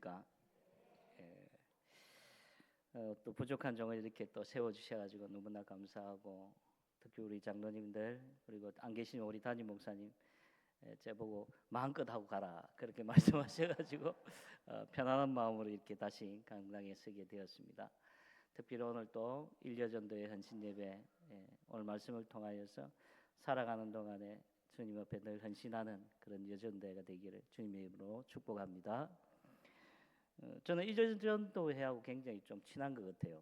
안녕하십니까? 예, 또 부족한 종을 이렇게 또 세워주셔가지고 너무나 감사하고, 특히 우리 장로님들 그리고 안 계신 우리 담임 목사님, 제보고 마음껏 하고 가라 그렇게 말씀하셔가지고 편안한 마음으로 이렇게 다시 강당에 서게 되었습니다. 특별히 오늘 또 일여전도의 헌신 예배, 오늘 말씀을 통하여서 살아가는 동안에 주님 앞에 늘 헌신하는 그런 여전도회가 되기를 주님의 이름으로 축복합니다. 저는 일전도회하고 굉장히 좀 친한 것 같아요.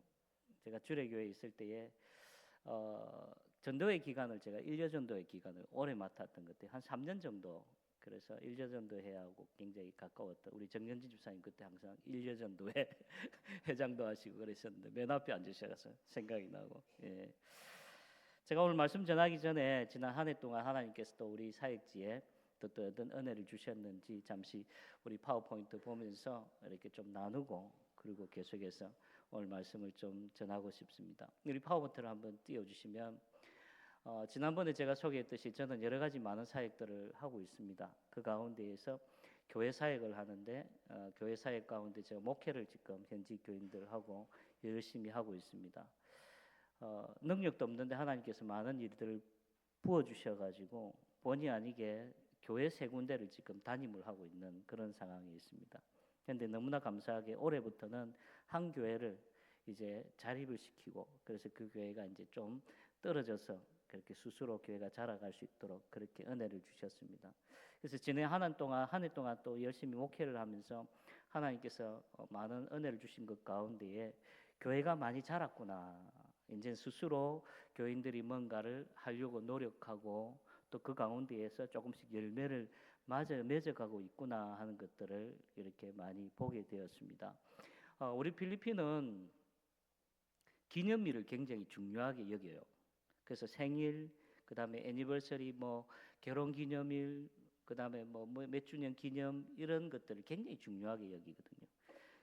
제가 주례교회에 있을 때에 전도회 기간을 제가 일여전도회 기간을 오래 맡았던 것 같아요. 한 3년 정도. 그래서 일여전도회하고 굉장히 가까웠던 우리 정현진 집사님, 그때 항상 일여전도회 회장도 하시고 그러셨는데 맨 앞에 앉으셔서 생각이 나고. 예. 제가 오늘 말씀 전하기 전에 지난 한 해 동안 하나님께서 또 우리 사역지에 또 어떤 은혜를 주셨는지 잠시 우리 파워포인트 보면서 이렇게 좀 나누고, 그리고 계속해서 오늘 말씀을 좀 전하고 싶습니다. 우리 파워포인트를 한번 띄워주시면, 지난번에 제가 소개했듯이 저는 여러 가지 많은 사역들을 하고 있습니다. 그 가운데에서 교회 사역을 하는데, 교회 사역 가운데 제가 목회를 지금 현지 교인들하고 열심히 하고 있습니다. 능력도 없는데 하나님께서 많은 일들을 부어주셔가지고 본의 아니게 교회 세 군데를 지금 담임을 하고 있는 그런 상황에 있습니다. 그런데 너무나 감사하게 올해부터는 한 교회를 이제 자립을 시키고, 그래서 그 교회가 이제 좀 떨어져서 그렇게 스스로 교회가 자라갈 수 있도록 그렇게 은혜를 주셨습니다. 그래서 지난 한 해 동안 또 열심히 목회를 하면서 하나님께서 많은 은혜를 주신 것 가운데에 교회가 많이 자랐구나. 이제 스스로 교인들이 뭔가를 하려고 노력하고 또 그 가운데에서 조금씩 열매를 맺어가고 있구나 하는 것들을 이렇게 많이 보게 되었습니다. 우리 필리핀은 기념일을 굉장히 중요하게 여겨요. 그래서 생일, 그 다음에 애니버서리, 뭐 결혼 기념일, 그 다음에 뭐 몇 주년 기념, 이런 것들을 굉장히 중요하게 여기거든요.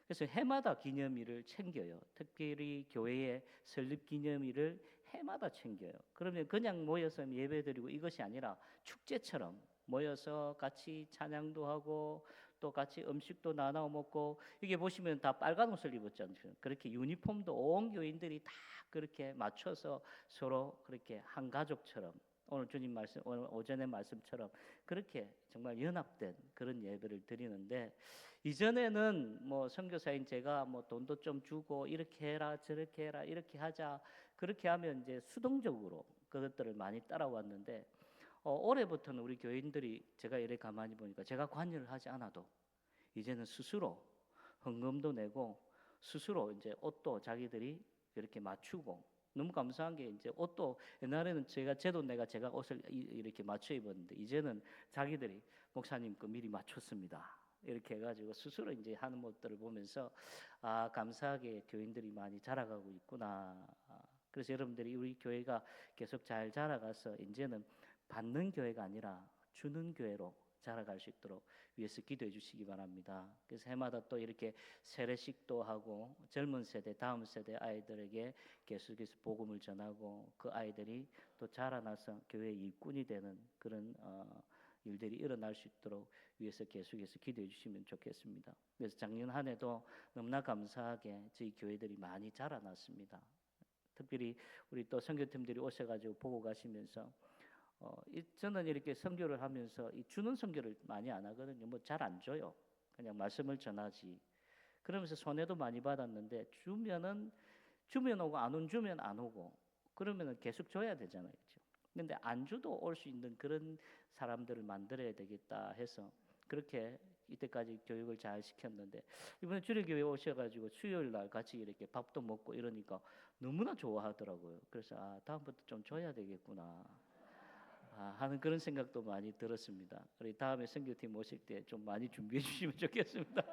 그래서 해마다 기념일을 챙겨요. 특별히 교회의 설립 기념일을 해마다 챙겨요. 그러면 그냥 모여서 예배드리고 이것이 아니라 축제처럼 모여서 같이 찬양도 하고 또 같이 음식도 나눠 먹고, 이게 보시면 다 빨간 옷을 입었잖아요. 그렇게 유니폼도 온 교인들이 다 그렇게 맞춰서 서로 그렇게 한 가족처럼, 오늘 주님 말씀, 오늘 오전의 말씀처럼 그렇게 정말 연합된 그런 예배를 드리는데, 이전에는 뭐 선교사인 제가 뭐 돈도 좀 주고 이렇게 해라 저렇게 해라 이렇게 하자, 그렇게 하면 이제 수동적으로 그것들을 많이 따라왔는데, 올해부터는 우리 교인들이 제가 이렇게 가만히 보니까 제가 관여를 하지 않아도 이제는 스스로 헌금도 내고 스스로 이제 옷도 자기들이 이렇게 맞추고, 너무 감사한 게 이제 옷도 옛날에는 제 돈 내가 제가 옷을 이렇게 맞춰 입었는데 이제는 자기들이 목사님 거 미리 맞췄습니다 이렇게 해가지고 스스로 이제 하는 것들을 보면서 감사하게 교인들이 많이 자라가고 있구나. 그래서 여러분들이 우리 교회가 계속 잘 자라가서 이제는 받는 교회가 아니라 주는 교회로 자라갈 수 있도록 위해서 기도해 주시기 바랍니다. 그래서 해마다 또 이렇게 세례식도 하고 젊은 세대, 다음 세대 아이들에게 계속해서 복음을 전하고 그 아이들이 또 자라나서 교회의 일꾼이 되는 그런 일들이 일어날 수 있도록 위해서 계속해서 기도해 주시면 좋겠습니다. 그래서 작년 한 해도 너무나 감사하게 저희 교회들이 많이 자라났습니다. 특별히 우리 또 선교팀들이 오셔가지고 보고 가시면서 저는 이렇게 선교를 하면서 이 주는 선교를 많이 안 하거든요. 뭐 잘 안 줘요. 그냥 말씀을 전하지. 그러면서 손해도 많이 받았는데 주면 오고 안 주면 안 오고, 그러면은 계속 줘야 되잖아요, 그렇죠? 근데 안 줘도 올 수 있는 그런 사람들을 만들어야 되겠다 해서 그렇게 이때까지 교육을 잘 시켰는데, 이번에 주일교회 오셔가지고 수요일 날 같이 이렇게 밥도 먹고 이러니까 너무나 좋아하더라고요. 그래서 다음부터 좀 줘야 되겠구나 하는 그런 생각도 많이 들었습니다. 우리 다음에 선교팀 오실 때 좀 많이 준비해 주시면 좋겠습니다.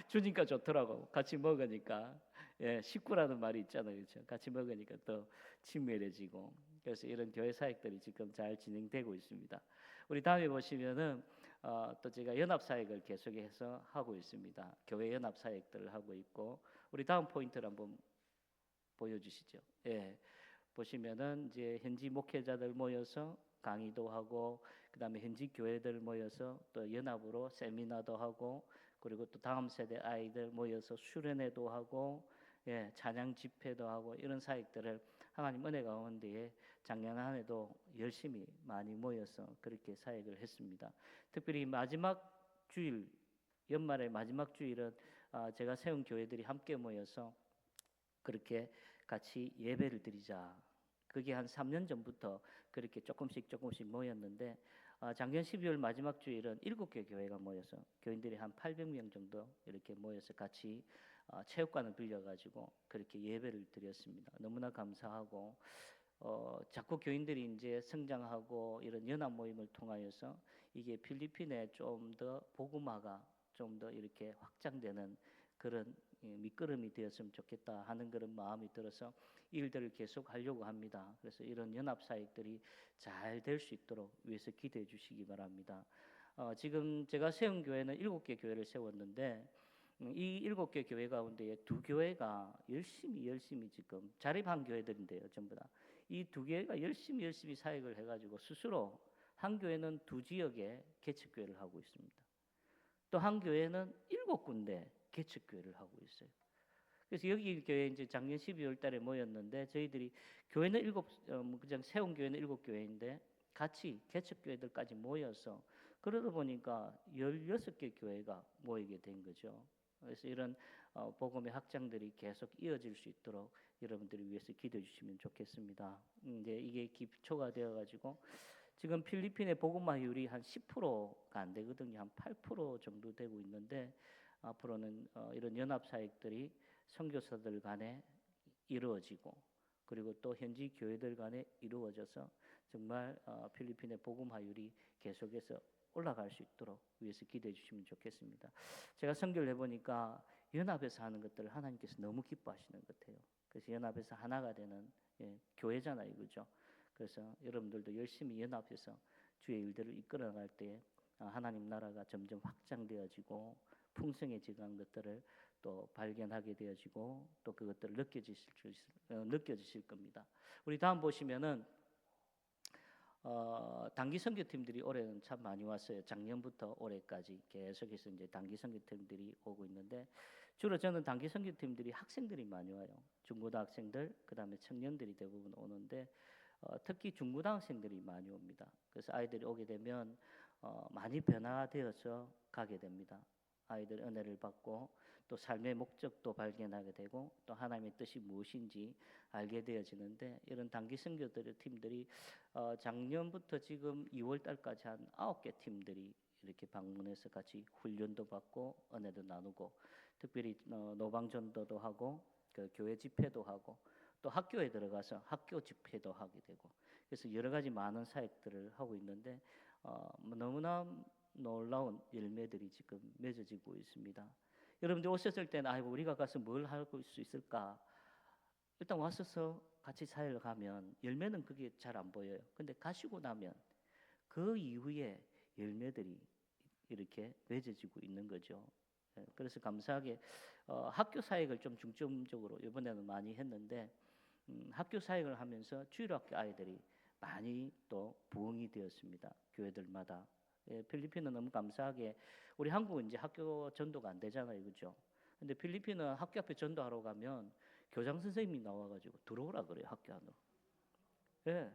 주니까 좋더라고. 같이 먹으니까. 예, 식구라는 말이 있잖아요, 그렇죠? 같이 먹으니까 더 친밀해지고. 그래서 이런 교회 사역들이 지금 잘 진행되고 있습니다. 우리 다음에 보시면은 또 제가 연합 사역을 계속해서 하고 있습니다. 교회 연합 사역들을 하고 있고, 우리 다음 포인트를 한번 보여주시죠. 예, 보시면은 이제 현지 목회자들 모여서 강의도 하고, 그 다음에 현지 교회들 모여서 또 연합으로 세미나도 하고, 그리고 또 다음 세대 아이들 모여서 수련회도 하고 찬양 집회도 하고 이런 사역들을 하나님 은혜 가운데에 작년 한 해도 열심히 많이 모여서 그렇게 사역을 했습니다. 특별히 마지막 주일, 연말의 마지막 주일은 제가 세운 교회들이 함께 모여서 그렇게 같이 예배를 드리자. 그게 한 3년 전부터 그렇게 조금씩 모였는데 작년 12월 마지막 주일은 7개 교회가 모여서 교인들이 한 800명 정도 이렇게 모여서 같이 체육관을 빌려가지고 그렇게 예배를 드렸습니다. 너무나 감사하고 자꾸 교인들이 이제 성장하고 이런 연합 모임을 통하여서 이게 필리핀에 좀 더 복음화가 좀 더 이렇게 확장되는 그런 밑거름이 되었으면 좋겠다 하는 그런 마음이 들어서 일들을 계속 하려고 합니다. 그래서 이런 연합 사역들이 잘 될 수 있도록 위해서 기도해 주시기 바랍니다. 지금 제가 세운 교회는 7개 교회를 세웠는데 이 7개 교회 가운데 2교회가 열심히 지금 자립한 교회들인데요, 전부 다. 이 2교회가 열심히 사역을 해가지고 스스로 한 교회는 2지역에 개척교회를 하고 있습니다. 또 한 교회는 7군데 개척교회를 하고 있어요. 그래서 여기 교회 이제 작년 12월 달에 모였는데 저희들이 교회는 그냥 세운 교회는 7교회인데 같이 개척교회들까지 모여서 그러다 보니까 16개 교회가 모이게 된 거죠. 그래서 이런 복음의 확장들이 계속 이어질 수 있도록 여러분들이 위해서 기도해 주시면 좋겠습니다. 이제 이게 기초가 되어 가지고 지금 필리핀의 복음화율이 한 10%가 안 되거든요. 한 8% 정도 되고 있는데 앞으로는 이런 연합 사역들이 선교사들 간에 이루어지고 그리고 또 현지 교회들 간에 이루어져서 정말 필리핀의 복음화율이 계속해서 올라갈 수 있도록 위해서 기도해 주시면 좋겠습니다. 제가 선교를 해보니까 연합에서 하는 것들을 하나님께서 너무 기뻐하시는 것 같아요. 그래서 연합에서 하나가 되는 교회잖아요, 그죠? 그래서 여러분들도 열심히 연합해서 주의 일들을 이끌어 나갈 때 하나님 나라가 점점 확장되어지고 풍성해지는 것들을 또 발견하게 되어지고 또 그것들을 느껴지실 겁니다. 우리 다음 보시면은 단기 선교팀들이 올해는 참 많이 왔어요. 작년부터 올해까지 계속해서 이제 단기 선교팀들이 오고 있는데 주로 저는 단기 선교팀들이 학생들이 많이 와요. 중고등학생들, 그다음에 청년들이 대부분 오는데 특히 중고등학생들이 많이 옵니다. 그래서 아이들이 오게 되면 많이 변화되어서 가게 됩니다. 아이들 은혜를 받고 또 삶의 목적도 발견하게 되고 또 하나님의 뜻이 무엇인지 알게 되어지는데 이런 단기 선교들의 팀들이 작년부터 지금 2월 달까지 한 9개 팀들이 이렇게 방문해서 같이 훈련도 받고 은혜도 나누고 특별히 노방전도도 하고 그 교회 집회도 하고 또 학교에 들어가서 학교 집회도 하게 되고 그래서 여러 가지 많은 사역들을 하고 있는데 너무나 놀라운 열매들이 지금 맺어지고 있습니다. 여러분들 오셨을 때는 아이고 우리가 가서 뭘 할 수 있을까? 일단 왔어서 같이 사역을 하면 열매는 그게 잘 안 보여요. 근데 가시고 나면 그 이후에 열매들이 이렇게 맺어지고 있는 거죠. 그래서 감사하게 학교 사역을 좀 중점적으로 이번에는 많이 했는데 학교 사역을 하면서 주일학교 아이들이 많이 또 부흥이 되었습니다. 교회들마다. 필리핀은 너무 감사하게 우리 한국은 이제 학교 전도가 안 되잖아요, 그렇죠? 근데 필리핀은 학교 앞에 전도하러 가면 교장 선생님이 나와가지고 들어오라 그래요, 학교 안으로. 예.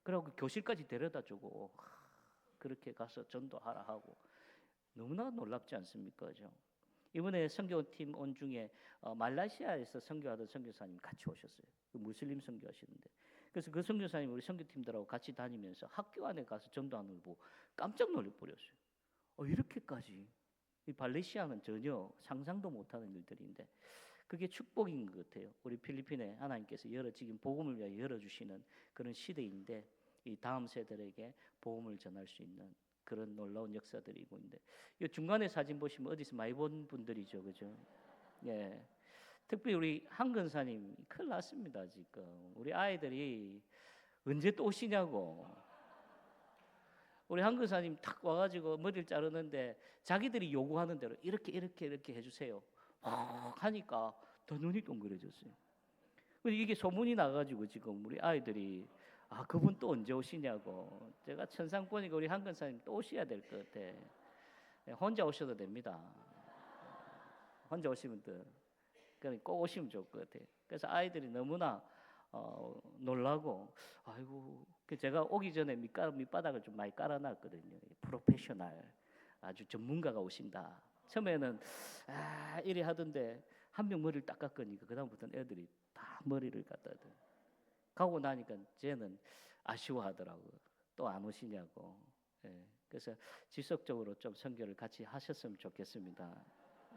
그리고 교실까지 데려다주고 그렇게 가서 전도하라 하고 너무나 놀랍지 않습니까, 그죠? 이번에 선교팀 온 중에 말라시아에서 선교하던 선교사님 같이 오셨어요. 그 무슬림 선교하시는데. 그래서 그 선교사님 우리 선교팀들하고 같이 다니면서 학교 안에 가서 전도하는 걸 보고 깜짝 놀래 버렸어요. 이렇게까지 이 발레시아는 전혀 상상도 못하는 일들인데 그게 축복인 것 같아요. 우리 필리핀에 하나님께서 지금 복음을 위하여 열어주시는 그런 시대인데 이 다음 세대에게 복음을 전할 수 있는 그런 놀라운 역사들이고 있는데 이 중간에 사진 보시면 어디서 많이 본 분들이죠, 그죠? 예. 특별히 우리 한근사님 큰일 났습니다 지금. 우리 아이들이 언제 또 오시냐고. 우리 한근사님 탁 와가지고 머리를 자르는데 자기들이 요구하는 대로 이렇게 해주세요. 하니까 더 눈이 동그래졌어요. 이게 소문이 나가지고 지금 우리 아이들이 그분 또 언제 오시냐고. 제가 천상 보니까 우리 한근사님 또 오셔야 될 것 같아. 혼자 오셔도 됩니다. 혼자 오시면 더 그러니까 꼭 오시면 좋을 것 같아요. 그래서 아이들이 너무나 놀라고 아이고 제가 오기 전에 밑바닥을 좀 많이 깔아놨거든요. 프로페셔널 아주 전문가가 오신다. 처음에는 이리 하던데 한 명 머리를 딱 깎으니까 그다음부터는 애들이 다 머리를 갖다 대. 가고 나니까 쟤는 아쉬워하더라고요. 또 안 오시냐고. 예. 그래서 지속적으로 좀 선교를 같이 하셨으면 좋겠습니다.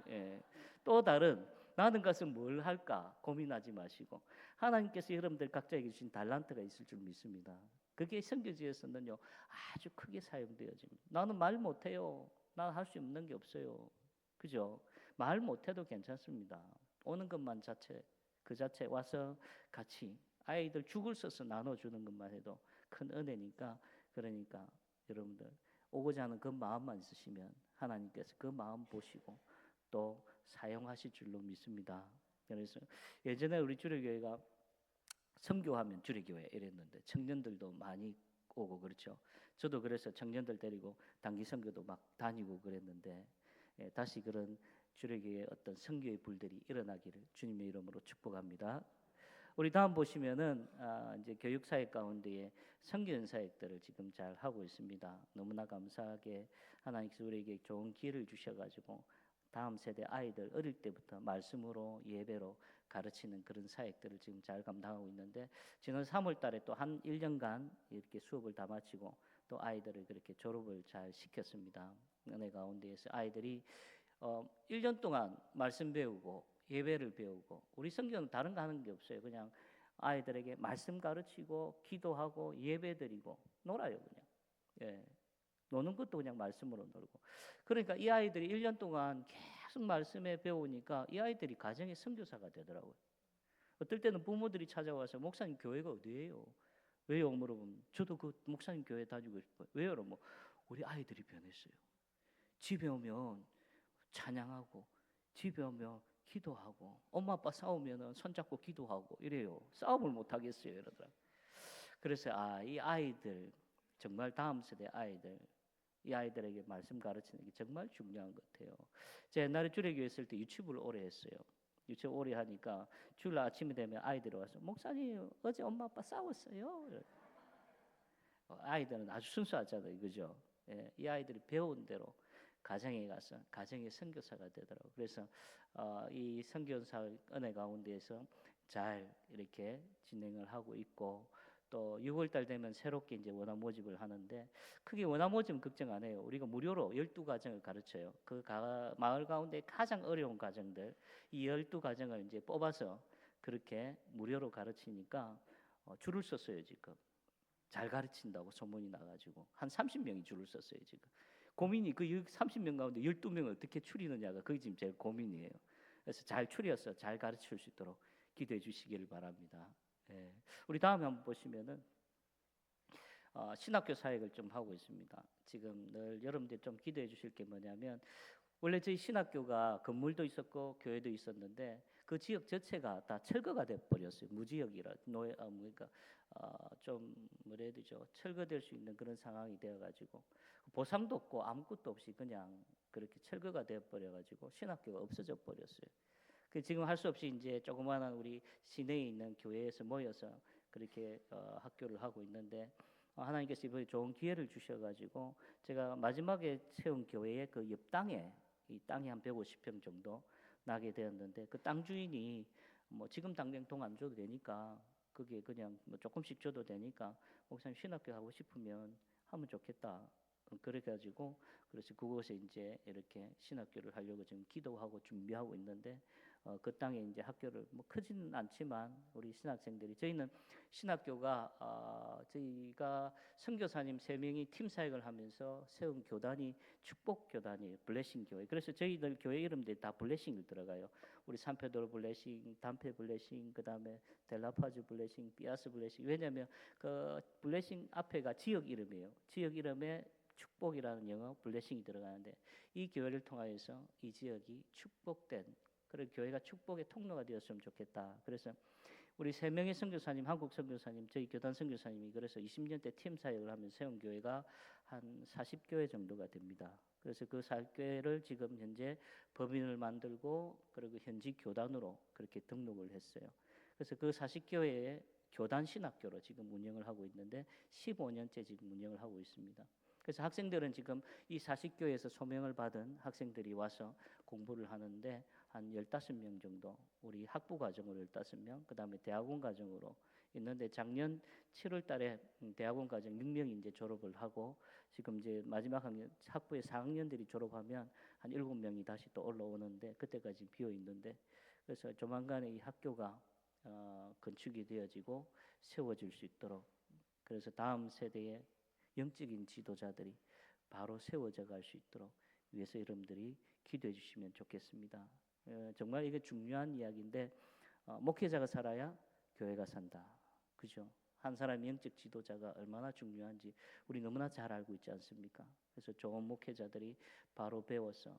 예. 또 다른 나는 것은 뭘 할까 고민하지 마시고 하나님께서 여러분들 각자에게 주신 달란트가 있을 줄 믿습니다. 그게 선교지에서는요 아주 크게 사용되어집니다. 나는 말 못해요. 난 할 수 없는 게 없어요. 그죠? 말 못해도 괜찮습니다. 오는 것만 그 자체 와서 같이 아이들 죽을 써서 나눠주는 것만 해도 큰 은혜니까 그러니까 여러분들 오고자 하는 그 마음만 있으시면 하나님께서 그 마음 보시고 또 사용하실 줄로 믿습니다. 그래서 예전에 우리 주례교회가 선교하면 주례교회 이랬는데 청년들도 많이 오고 그렇죠. 저도 그래서 청년들 데리고 단기 선교도 막 다니고 그랬는데 다시 그런 주례교회의 어떤 선교의 불들이 일어나기를 주님의 이름으로 축복합니다. 우리 다음 보시면은 이제 교육사역 가운데에 선교연사역들을 지금 잘 하고 있습니다. 너무나 감사하게 하나님께서 우리에게 좋은 기회를 주셔가지고 다음 세대 아이들 어릴 때부터 말씀으로 예배로 가르치는 그런 사역들을 지금 잘 감당하고 있는데 지난 3월달에 또 한 1년간 이렇게 수업을 다 마치고 또 아이들을 그렇게 졸업을 잘 시켰습니다. 은혜 가운데에서 아이들이 1년 동안 말씀 배우고 예배를 배우고 우리 성경은 다른 거 하는 게 없어요. 그냥 아이들에게 말씀 가르치고 기도하고 예배드리고 놀아요 그냥. 예. 노는 것도 그냥 말씀으로 놀고. 그러니까 이 아이들이 1년 동안 계속 말씀에 배우니까 이 아이들이 가정의 선교사가 되더라고요. 어떨 때는 부모들이 찾아와서 목사님 교회가 어디예요? 왜요? 물어보면 저도 그 목사님 교회 다니고 싶어요. 왜요? 뭐 우리 아이들이 변했어요. 집에 오면 찬양하고 집에 오면 기도하고 엄마 아빠 싸우면 손잡고 기도하고 이래요. 싸움을 못 하겠어요, 이러더라. 그래서 이 아이들 정말 다음 세대 아이들 이 아이들에게 말씀 가르치는 게 정말 중요한 것 같아요. 제가 옛날에 주례교회 있을 때 유치부를 오래 했어요. 유치부 오래 하니까 주일 아침이 되면 아이들이 와서 목사님 어제 엄마 아빠 싸웠어요. 아이들은 아주 순수하잖아요, 그죠? 예, 이 아이들이 배운 대로 가정에 가서 가정의 선교사가 되더라고요. 그래서 이 선교사 은혜 가운데에서 잘 이렇게 진행을 하고 있고 또 6월달 되면 새롭게 이제 원화 모집을 하는데 크게 원화 모집은 걱정 안 해요. 우리가 무료로 12가정을 가르쳐요. 그 마을 가운데 가장 어려운 가정들 이 12가정을 이제 뽑아서 그렇게 무료로 가르치니까 줄을 섰어요 지금. 잘 가르친다고 소문이 나가지고 한 30명이 줄을 섰어요 지금. 고민이 그 30명 가운데 12명을 어떻게 추리느냐가 그게 지금 제일 고민이에요. 그래서 잘 추려서 잘 가르칠 수 있도록 기도해 주시기를 바랍니다. 예. 우리 다음에 한번 보시면은 신학교 사역을 좀 하고 있습니다. 지금 늘 여러분들 좀 기도해 주실 게 뭐냐면 원래 저희 신학교가 건물도 있었고 교회도 있었는데 그 지역 자체가 다 철거가 돼 버렸어요. 무지역이라 그러니까 좀 뭐라 해야 되죠? 철거될 수 있는 그런 상황이 되어가지고 보상도 없고 아무것도 없이 그냥 그렇게 철거가 되어 버려가지고 신학교가 없어져 버렸어요. 그 지금 할 수 없이 이제 조그마한 우리 시내에 있는 교회에서 모여서 그렇게 학교를 하고 있는데 하나님께서 이번에 좋은 기회를 주셔가지고 제가 마지막에 세운 교회의 그 옆 땅에 이 땅이 한 150평 정도 나게 되었는데 그 땅 주인이 뭐 지금 당장 돈 안 줘도 되니까 그게 그냥 뭐 조금씩 줘도 되니까 목사님 신학교 하고 싶으면 하면 좋겠다. 그래가지고 그래서 그곳에 이제 이렇게 신학교를 하려고 지금 기도하고 준비하고 있는데 그 땅에 이제 학교를 뭐 크지는 않지만 우리 신학생들이 저희는 신학교가 저희가 선교사님 3명이 팀 사역을 하면서 세운 교단이 축복 교단이에요. 블레싱 교회. 그래서 저희들 교회 이름들이 다 블레싱을 들어가요. 우리 산페드로 블레싱, 담페 블레싱, 그다음에 델라파즈 블레싱, 피아스 블레싱. 왜냐하면 그 블레싱 앞에가 지역 이름이에요. 지역 이름에 축복이라는 영어 블레싱이 들어가는데 이 교회를 통하여서 이 지역이 축복된 그런 교회가 축복의 통로가 되었으면 좋겠다. 그래서 우리 3명의 선교사님, 한국 선교사님, 저희 교단 선교사님이 그래서 20년대 팀 사역을 하면서 세운 교회가 한 40교회 정도가 됩니다. 그래서 그 40교회를 지금 현재 법인을 만들고 그리고 현지 교단으로 그렇게 등록을 했어요. 그래서 그 40교회에 교단 신학교로 지금 운영을 하고 있는데 15년째 지금 운영을 하고 있습니다. 그래서 학생들은 지금 이 40교회에서 소명을 받은 학생들이 와서 공부를 하는데 한 15명 정도, 우리 학부 과정으로 15명, 그다음에 대학원 과정으로 있는데 작년 7월 달에 대학원 과정 6명이 이제 졸업을 하고 지금 이제 마지막 학년 학부의 4학년들이 졸업하면 한 7명이 다시 또 올라오는데 그때까지 비어 있는데 그래서 조만간에 이 학교가 건축이 되어지고 세워질 수 있도록 그래서 다음 세대의 영적인 지도자들이 바로 세워져 갈 수 있도록 위해서 여러분들이 기도해 주시면 좋겠습니다. 정말 이게 중요한 이야기인데 목회자가 살아야 교회가 산다. 그죠? 한 사람의 영적 지도자가 얼마나 중요한지 우리 너무나 잘 알고 있지 않습니까? 그래서 좋은 목회자들이 바로 배워서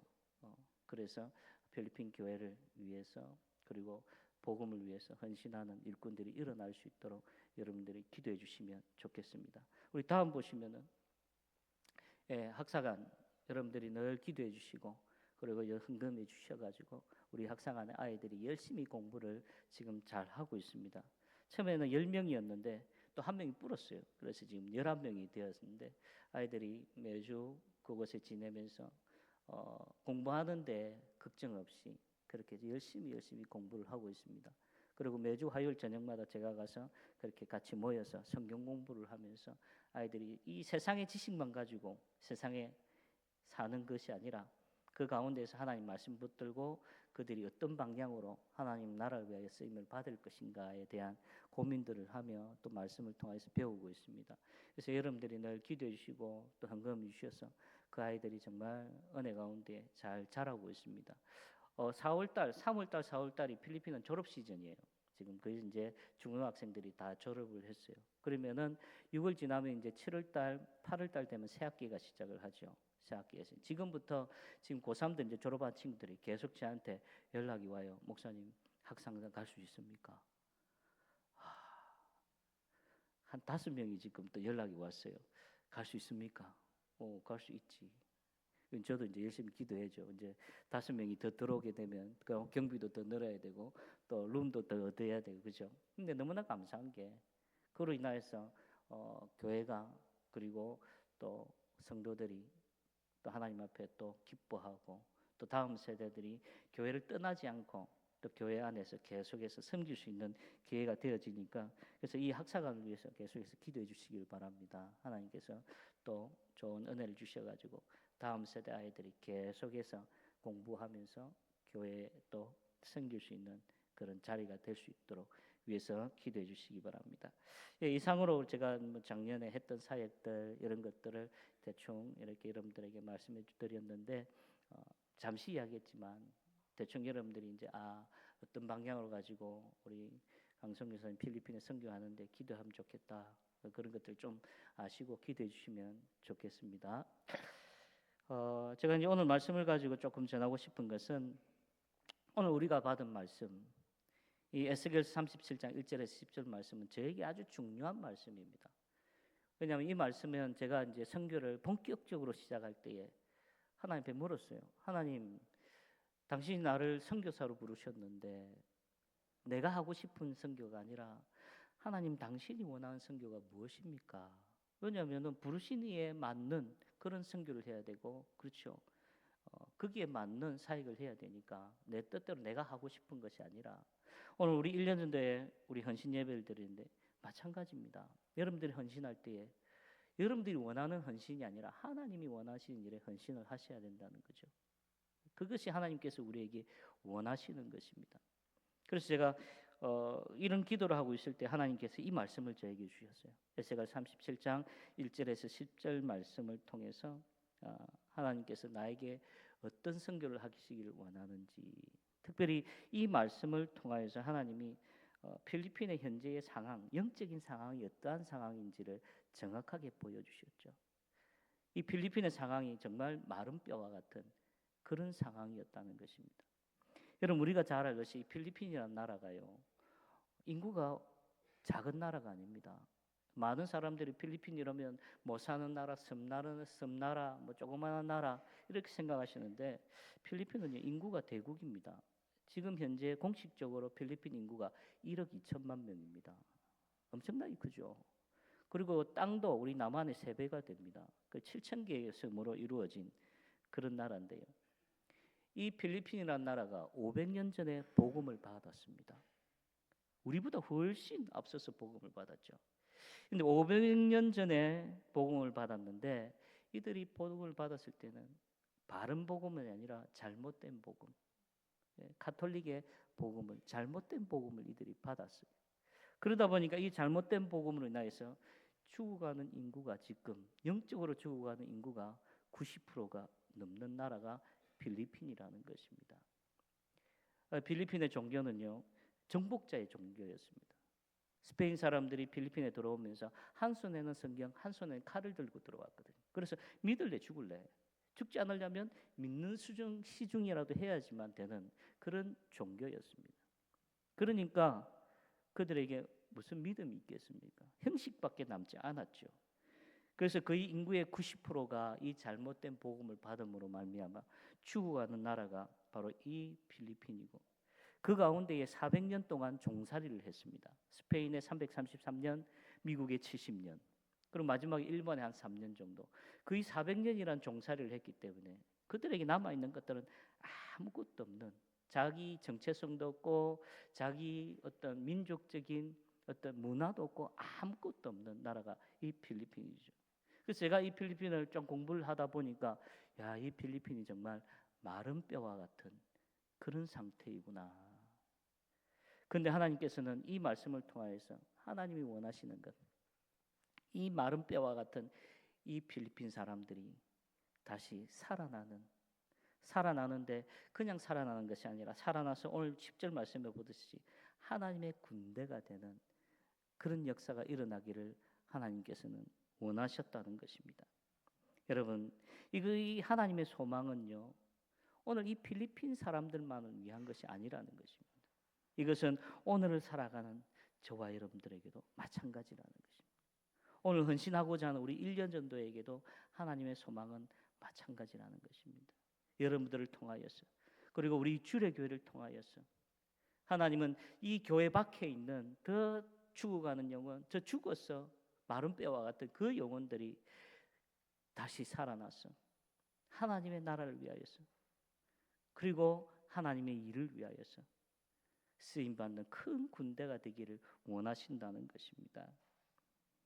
그래서 필리핀 교회를 위해서 그리고 복음을 위해서 헌신하는 일꾼들이 일어날 수 있도록 여러분들이 기도해 주시면 좋겠습니다. 우리 다음 보시면은 학사관 여러분들이 늘 기도해 주시고 그리고 헌금해 주셔가지고 우리 학사관의 아이들이 열심히 공부를 지금 잘 하고 있습니다. 처음에는 10명이었는데 또 한 명이 불었어요. 그래서 지금 11명이 되었는데 아이들이 매주 그곳에 지내면서 공부하는데 걱정 없이 그렇게 열심히 공부를 하고 있습니다. 그리고 매주 화요일 저녁마다 제가 가서 그렇게 같이 모여서 성경 공부를 하면서 아이들이 이 세상의 지식만 가지고 세상에 사는 것이 아니라 그 가운데서 하나님 말씀 붙들고 그들이 어떤 방향으로 하나님 나라를 위하여 쓰임을 받을 것인가에 대한 고민들을 하며 또 말씀을 통해서 배우고 있습니다. 그래서 여러분들이 늘 기도해 주시고 또 헌금 주셔서 그 아이들이 정말 은혜 가운데 잘 자라고 있습니다. 3월달, 4월달이 필리핀은 졸업 시즌이에요. 지금 그 이제 중학생들이 다 졸업을 했어요. 그러면은 6월 지나면 이제 7월달, 8월달 되면 새 학기가 시작을 하죠. 새 학기에서 지금부터 지금 고3들 이제 졸업한 친구들이 계속 저한테 연락이 와요. 목사님 학상장 갈 수 있습니까? 한 5명이 지금 또 연락이 왔어요. 갈 수 있습니까? 갈 수 있지. 저도 이제 열심히 기도해죠. 이제 5명이 더 들어오게 되면 그 경비도 더 늘어야 되고 또 룸도 더 얻어야 되고 그죠. 근데 너무나 감사한 게 그로 인하여서 교회가 그리고 또 성도들이 또 하나님 앞에 또 기뻐하고 또 다음 세대들이 교회를 떠나지 않고 또 교회 안에서 계속해서 섬길 수 있는 기회가 되어지니까 그래서 이 학사관을 위해서 계속해서 기도해 주시길 바랍니다. 하나님께서 또 좋은 은혜를 주셔가지고 다음 세대 아이들이 계속해서 공부하면서 교회에 또 섬길 수 있는 그런 자리가 될 수 있도록 위해서 기도해 주시기 바랍니다. 이상으로 제가 작년에 했던 사역들 이런 것들을 대충 이렇게 여러분들에게 말씀해 드렸는데 잠시 이야기했지만 대충 여러분들이 이제 어떤 방향으로 가지고 우리 강성 교사님 필리핀에 선교하는데 기도하면 좋겠다 그런 것들 좀 아시고 기도해 주시면 좋겠습니다. 제가 이제 오늘 말씀을 가지고 조금 전하고 싶은 것은 오늘 우리가 받은 말씀 이 에스겔서 37장 1절에서 10절 말씀은 저에게 아주 중요한 말씀입니다. 왜냐하면 이 말씀은 제가 이제 선교를 본격적으로 시작할 때에 하나님께 물었어요. 하나님, 당신이 나를 선교사로 부르셨는데 내가 하고 싶은 선교가 아니라 하나님 당신이 원하는 선교가 무엇입니까? 왜냐하면 부르신 이에 맞는 그런 선교를 해야 되고 그렇죠. 거기에 맞는 사역을 해야 되니까 내 뜻대로 내가 하고 싶은 것이 아니라 오늘 우리 1년 전에 우리 헌신 예배를 드리는데 마찬가지입니다. 여러분들이 헌신할 때에 여러분들이 원하는 헌신이 아니라 하나님이 원하시는 일에 헌신을 하셔야 된다는 거죠. 그것이 하나님께서 우리에게 원하시는 것입니다. 그래서 제가 이런 기도를 하고 있을 때 하나님께서 이 말씀을 저에게 주셨어요. 에스겔 37장 1절에서 10절 말씀을 통해서 하나님께서 나에게 어떤 선교를 하시기를 원하는지 특별히 이 말씀을 통하여서 하나님이 필리핀의 현재의 상황, 영적인 상황이 어떠한 상황인지를 정확하게 보여주셨죠. 이 필리핀의 상황이 정말 마른 뼈와 같은 그런 상황이었다는 것입니다. 여러분 우리가 잘 알듯이 필리핀이라는 나라가요 인구가 작은 나라가 아닙니다. 많은 사람들이 필리핀이라면 못 사는 나라, 섬나라, 뭐 조그마한 나라 이렇게 생각하시는데 필리핀은 인구가 대국입니다. 지금 현재 공식적으로 필리핀 인구가 1억 2천만 명입니다. 엄청나게 크죠. 그리고 땅도 우리 남한의 3배가 됩니다. 그 7천 개의 섬으로 이루어진 그런 나라인데요. 이 필리핀이라는 나라가 500년 전에 복음을 받았습니다. 우리보다 훨씬 앞서서 복음을 받았죠. 근데 500년 전에 복음을 받았는데 이들이 복음을 받았을 때는 바른 복음이 아니라 잘못된 복음, 가톨릭의 복음을, 잘못된 복음을 이들이 받았어요. 그러다 보니까 이 잘못된 복음으로 인하여서 죽어가는 인구가 지금 영적으로 죽어가는 인구가 90%가 넘는 나라가 필리핀이라는 것입니다. 필리핀의 종교는요, 정복자의 종교였습니다. 스페인 사람들이 필리핀에 들어오면서 한 손에는 성경, 한 손에는 칼을 들고 들어왔거든요. 그래서 믿을래 죽을래, 죽지 않으려면 믿는 시중이라도 해야지만 되는 그런 종교였습니다. 그러니까 그들에게 무슨 믿음이 있겠습니까? 형식밖에 남지 않았죠. 그래서 거의 인구의 90%가 이 잘못된 복음을 받음으로 말미암아 죽어가는 나라가 바로 이 필리핀이고, 그 가운데에 400년 동안 종살이를 했습니다. 스페인에 333년, 미국에 70년, 그리고 마지막에 일본에 한 3년 정도. 거의 400년이란 종살이를 했기 때문에 그들에게 남아있는 것들은 아무것도 없는, 자기 정체성도 없고 자기 어떤 민족적인 어떤 문화도 없고 아무것도 없는 나라가 이 필리핀이죠. 그래서 제가 이 필리핀을 좀 공부를 하다 보니까 야, 이 필리핀이 정말 마른 뼈와 같은 그런 상태이구나. 그런데 하나님께서는 이 말씀을 통하여서 하나님이 원하시는 것, 이 마른 뼈와 같은 이 필리핀 사람들이 다시 살아나는데 그냥 살아나는 것이 아니라 살아나서 오늘 10절 말씀에 보듯이 하나님의 군대가 되는 그런 역사가 일어나기를 하나님께서는 원하셨다는 것입니다. 여러분, 이 하나님의 소망은요, 오늘 이 필리핀 사람들만을 위한 것이 아니라는 것입니다. 이것은 오늘을 살아가는 저와 여러분들에게도 마찬가지라는 것입니다. 오늘 헌신하고자 하는 우리 1년 전도에게도 하나님의 소망은 마찬가지라는 것입니다. 여러분들을 통하여서, 그리고 우리 주례교회를 통하여서 하나님은 이 교회 밖에 있는 더 죽어가는 영혼, 저 죽어서 마른 뼈와 같은 그 영혼들이 다시 살아나서 하나님의 나라를 위하여서, 그리고 하나님의 일을 위하여서 쓰임받는 큰 군대가 되기를 원하신다는 것입니다.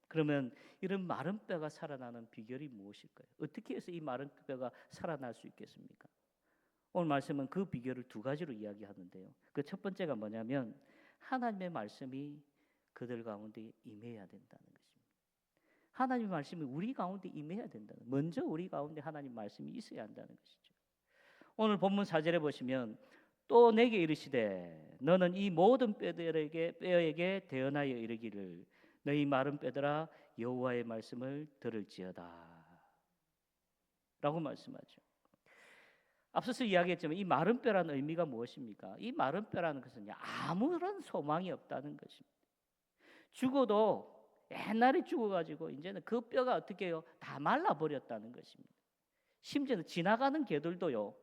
그러면 이런 마른 뼈가 살아나는 비결이 무엇일까요? 어떻게 해서 이 마른 뼈가 살아날 수 있겠습니까? 오늘 말씀은 그 비결을 2가지로 이야기하는데요. 그 첫 번째가 뭐냐면 하나님의 말씀이 그들 가운데 임해야 된다는 것입니다. 하나님의 말씀이 우리 가운데 임해야 된다는, 먼저 우리 가운데 하나님 말씀이 있어야 한다는 것이죠. 오늘 본문 4절에 보시면 또 내게 이르시되 너는 이 모든 뼈에게 대언하여 이르기를 너희 마른 뼈들아 여호와의 말씀을 들을지어다 라고 말씀하죠. 앞서서 이야기했지만 이 마른 뼈라는 의미가 무엇입니까? 이 마른 뼈라는 것은 아무런 소망이 없다는 것입니다. 죽어도 옛날에 죽어가지고 이제는 그 뼈가 어떻게 해요? 다 말라버렸다는 것입니다. 심지어는 지나가는 개들도요,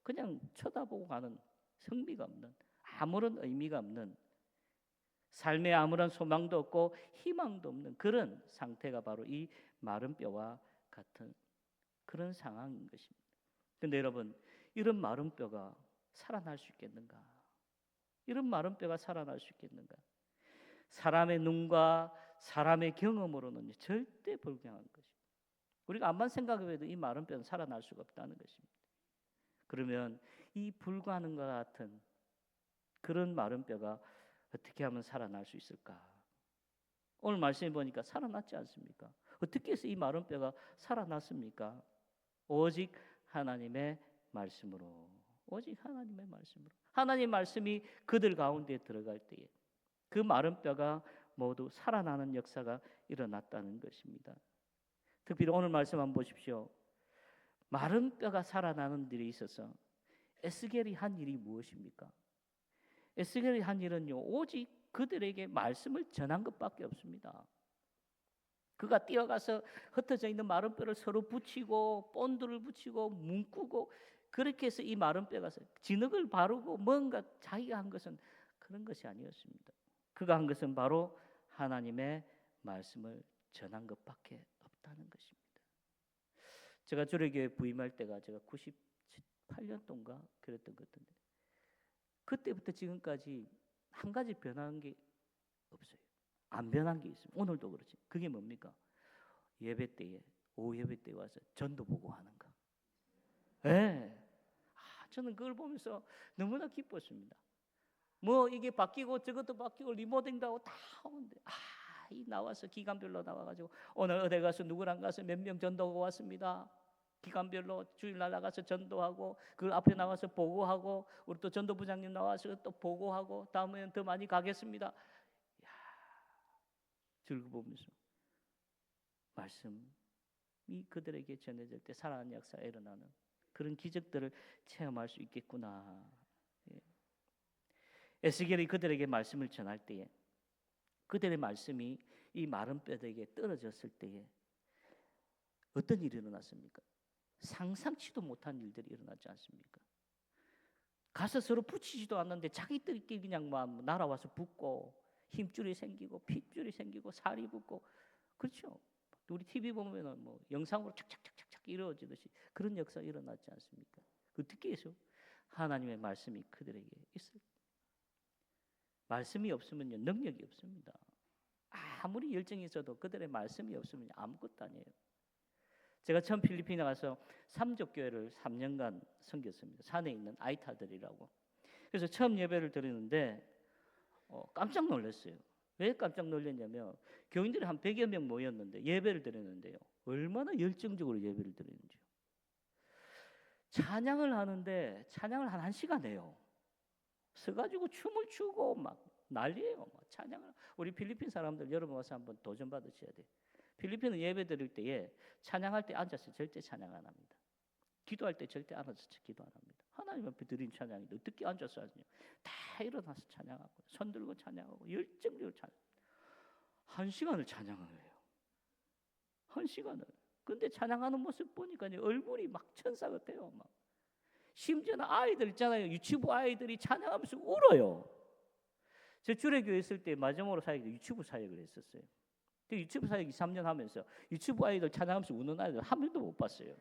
그냥 쳐다보고 가는, 성미가 없는, 아무런 의미가 없는, 삶에 아무런 소망도 없고 희망도 없는 그런 상태가 바로 이 마른 뼈와 같은 그런 상황인 것입니다. 그런데 여러분, 이런 마른 뼈가 살아날 수 있겠는가? 이런 마른 뼈가 살아날 수 있겠는가? 사람의 눈과 사람의 경험으로는 절대 불가능한 것입니다. 우리가 암만 생각해도 이 마른 뼈는 살아날 수가 없다는 것입니다. 그러면 이 불가능과 같은 그런 마른 뼈가 어떻게 하면 살아날 수 있을까? 오늘 말씀해 보니까 살아났지 않습니까? 어떻게 해서 이 마른 뼈가 살아났습니까? 오직 하나님의 말씀으로, 오직 하나님의 말씀으로. 하나님의 말씀이 그들 가운데 들어갈 때에 그 마른 뼈가 모두 살아나는 역사가 일어났다는 것입니다. 특별히 오늘 말씀 한번 보십시오. 마른 뼈가 살아나는 일에 있어서 에스겔이 한 일이 무엇입니까? 에스겔이 한 일은요, 오직 그들에게 말씀을 전한 것밖에 없습니다. 그가 뛰어가서 흩어져 있는 마른 뼈를 서로 붙이고 본드를 붙이고 문구고 그렇게 해서 이 마른 뼈가 진흙을 바르고 뭔가 자기가 한 것은 그런 것이 아니었습니다. 그가 한 것은 바로 하나님의 말씀을 전한 것밖에 없다는 것입니다. 제가 주례교회 부임할 때가 제가 98년도인가 그랬던 것 같은데 그때부터 지금까지 한 가지 변한 게 없어요. 안 변한 게 있습니다. 오늘도 그렇지. 그게 뭡니까? 예배 때에 오후 예배 때에 와서 전도 보고 하는 거. 네. 저는 그걸 보면서 너무나 기뻤습니다. 뭐 이게 바뀌고 저것도 바뀌고 리모델링도 하고 다 하는데 이 나와서 기간별로 나와가지고 오늘 어디 가서 누구랑 가서 몇 명 전도하고 왔습니다. 기간별로 주일날 나가서 전도하고 그 앞에 나와서 보고하고 우리 또 전도부장님 나와서 또 보고하고 다음에는 더 많이 가겠습니다. 즐거우면서 말씀이 그들에게 전해질 때 살아나는 역사가 일어나는 그런 기적들을 체험할 수 있겠구나. 에스겔이 그들에게 말씀을 전할 때에 그들의 말씀이 이 마른 뼈들에게 떨어졌을 때에 어떤 일이 일어났습니까? 상상치도 못한 일들이 일어나지 않습니까? 가서 서로 붙이지도 않는데 자기들끼리 그냥 막 날아와서 붙고 힘줄이 생기고 핏줄이 생기고 살이 붙고 그렇죠. 우리 TV 보면은 뭐 영상으로 착착착착착 이루어지듯이 그런 역사가 일어나지 않습니까? 어떻게 해서 하나님의 말씀이 그들에게 있을 말씀이 없으면요 능력이 없습니다. 아무리 열정이 있어도 그들의 말씀이 없으면 아무것도 아니에요. 제가 처음 필리핀에 가서 삼족교회를 3년간 섬겼습니다. 산에 있는 아이타들이라고. 그래서 처음 예배를 드리는데 깜짝 놀랐어요. 왜 깜짝 놀랐냐면 교인들이 한 100여 명 모였는데 예배를 드렸는데요. 얼마나 열정적으로 예배를 드리는지요. 찬양을 하는데 찬양을 한 1시간 해요. 서가지고 춤을 추고 막 난리예요. 막 찬양을. 우리 필리핀 사람들 여러분 와서 한번 도전 받으셔야 돼요. 필리핀은 예배 드릴 때에 찬양할 때 앉아서 절대 찬양 안 합니다. 기도할 때 절대 앉아서 기도 안 합니다. 하나님 앞에 드린 찬양인데 어떻게 앉아서 하냐? 다 일어나서 찬양하고 손 들고 찬양하고 열정적으로 찬양. 1시간을 찬양을 해요. 1시간을. 근데 찬양하는 모습 보니까 얼굴이 막 천사 같아요. 막. 심지어는 아이들 있잖아요. 유치부 아이들이 찬양하면서 울어요. 제 주례교회 있을 때 마지막으로 사역을 유치부 사역을 했었어요. 그 유치부 사역 2, 3년 하면서 유치부 아이들 찬양하면서 우는 아이들 한 명도 못 봤어요.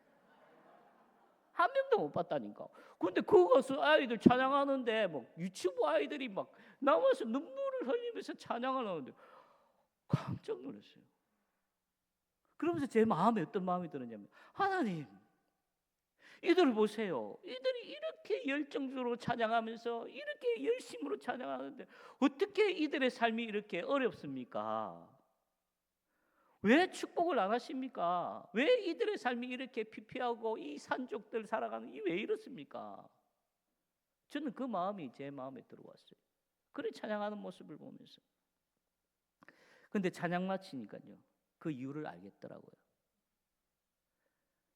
한 명도 못 봤다니까. 근데 그것을 아이들 찬양하는데 뭐 유치부 아이들이 막 나와서 눈물을 흘리면서 찬양을 하는데 깜짝 놀랐어요. 그러면서 제 마음에 어떤 마음이 들었냐면 하나님 이들을 보세요. 이들이 이렇게 열정적으로 찬양하면서 이렇게 열심으로 찬양하는데 어떻게 이들의 삶이 이렇게 어렵습니까? 왜 축복을 안 하십니까? 왜 이들의 삶이 이렇게 피폐하고 이 산족들 살아가는 이 왜 이렇습니까? 저는 그 마음이 제 마음에 들어왔어요. 그래 찬양하는 모습을 보면서. 근데 찬양 마치니까요. 그 이유를 알겠더라고요.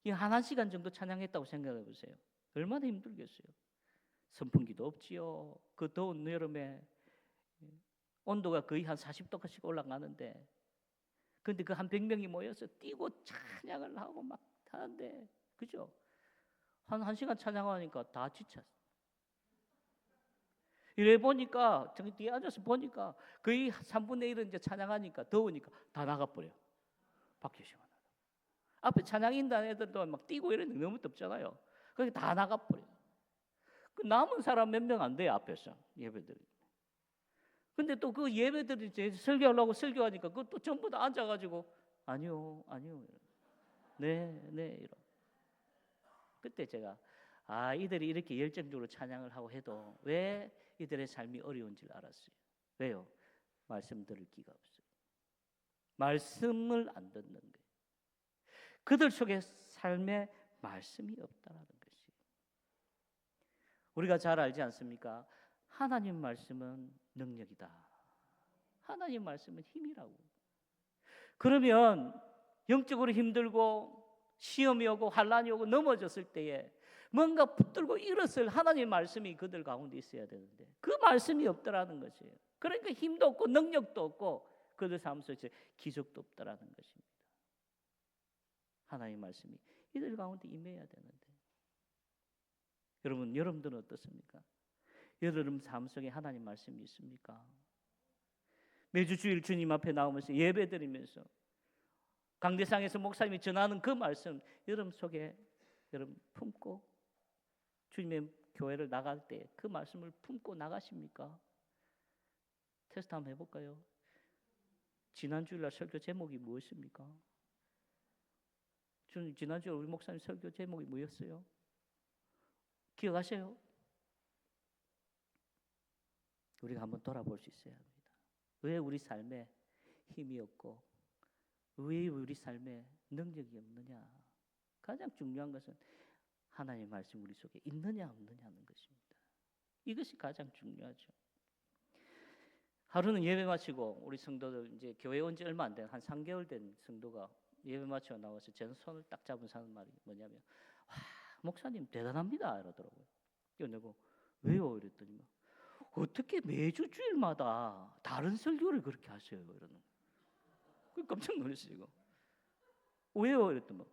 이 한 시간 정도 찬양했다고 생각해 보세요. 얼마나 힘들겠어요. 선풍기도 없지요. 그 더운 여름에 온도가 거의 한 40도까지 올라가는데 근데 그 한 100명이 모여서 뛰고 찬양을 하고 막 하는데 그죠? 한 시간 찬양하니까 다 지쳤어. 이래 보니까 저기 뒤에 앉아서 보니까 거의 3분의 1은 이제 찬양하니까 더우니까 다 나가버려. 밖에 시원하다. 앞에 찬양인단 애들도 막 뛰고 이러는데 너무 덥잖아요. 그래서 다 나가버려. 그 남은 사람 몇 명 안 돼요 앞에서 예배드리. 근데 또 그 예배들이 이제 설교하려고 설교하니까 그것도 전부 다 앉아가지고 아니요. 네 이러. 그때 제가 이들이 이렇게 열정적으로 찬양을 하고 해도 왜 이들의 삶이 어려운지를 알았어요. 왜요? 말씀 들을 기가 없어요. 말씀을 안 듣는 거예요. 그들 속에 삶에 말씀이 없다는 것이. 우리가 잘 알지 않습니까? 하나님 말씀은 능력이다. 하나님 말씀은 힘이라고. 그러면 영적으로 힘들고 시험이 오고 환난이 오고 넘어졌을 때에 뭔가 붙들고 일었을 하나님 말씀이 그들 가운데 있어야 되는데 그 말씀이 없더라는 것이에요. 그러니까 힘도 없고 능력도 없고 그들 삶 속에 기적도 없더라는 것입니다. 하나님의 말씀이 이들 가운데 임해야 되는데, 여러분, 여러분들은 어떻습니까? 여러분 삶 속에 하나님 말씀이 있습니까? 매주 주일 주님 앞에 나오면서 예배드리면서 강대상에서 목사님이 전하는 그 말씀 여러분 속에 여러분 품고 주님의 교회를 나갈 때 그 말씀을 품고 나가십니까? 테스트 한번 해볼까요? 지난 주일날 설교 제목이 무엇입니까? 지난주에 우리 목사님 설교 제목이 뭐였어요? 기억하세요? 우리가 한번 돌아볼 수 있어야 합니다. 왜 우리 삶에 힘이 없고 왜 우리 삶에 능력이 없느냐? 가장 중요한 것은 하나님의 말씀 우리 속에 있느냐 없느냐는 것입니다. 이것이 가장 중요하죠. 하루는 예배 마치고 우리 성도들 이제 교회 온 지 얼마 안 된 한 3개월 된 성도가 예배 마치고 나와서 제 손을 딱 잡으면서 하는 말이 뭐냐면, 와, 목사님 대단합니다 이러더라고요. 그래서 왜요? 이랬더니 어떻게 매주 주일마다 다른 설교를 그렇게 하셔요? 이러는 거예요. 깜짝 놀랐어요. 왜요? 이랬더니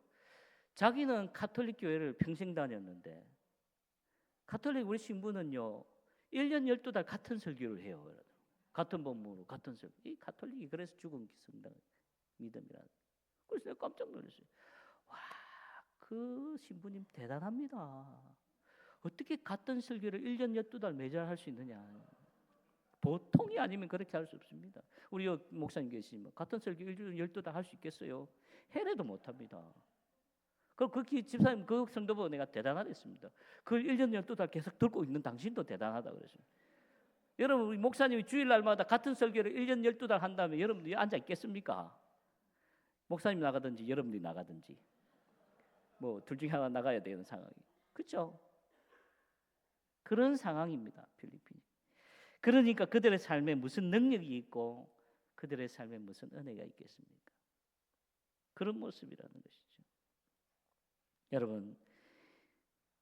자기는 카톨릭 교회를 평생 다녔는데 카톨릭 우리 신부는요 1년 12달 같은 설교를 해요. 같은 본문으로 같은 설교. 이 카톨릭이 그래서 죽은 성당 믿음이라는. 그래서 내가 깜짝 놀랐어요. 와, 그 신부님 대단합니다. 어떻게 같은 설교를 1년 12달 매주 할 수 있느냐. 보통이 아니면 그렇게 할 수 없습니다. 우리 목사님 계시면 같은 설교 1년 12달 할 수 있겠어요? 해내도 못합니다. 그 집사님 그 성도 보고 내가 대단하다 했습니다. 그걸 1년 12달 계속 듣고 있는 당신도 대단하다 그랬습니다. 여러분 우리 목사님이 주일날마다 같은 설교를 1년 12달 한다면 여러분들이 앉아 있겠습니까? 목사님 나가든지 여러분들이 나가든지 뭐 둘 중에 하나 나가야 되는 상황이. 그렇죠? 그런 상황입니다. 필리핀이. 그러니까 그들의 삶에 무슨 능력이 있고 그들의 삶에 무슨 은혜가 있겠습니까? 그런 모습이라는 것이죠. 여러분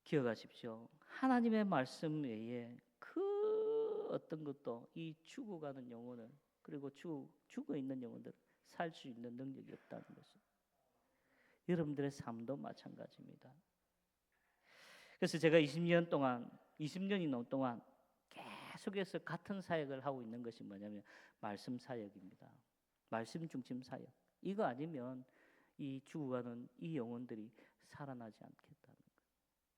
기억하십시오. 하나님의 말씀 외에 그 어떤 것도 이 죽어가는 영혼을 그리고 죽어 있는 영혼들을 살 수 있는 능력이 없다는 것은 여러분들의 삶도 마찬가지입니다. 그래서 제가 20년이 넘은 동안 계속해서 같은 사역을 하고 있는 것이 뭐냐면 말씀 사역입니다. 말씀 중심 사역. 이거 아니면 이 죽어가는 이 영혼들이 살아나지 않겠다는 것.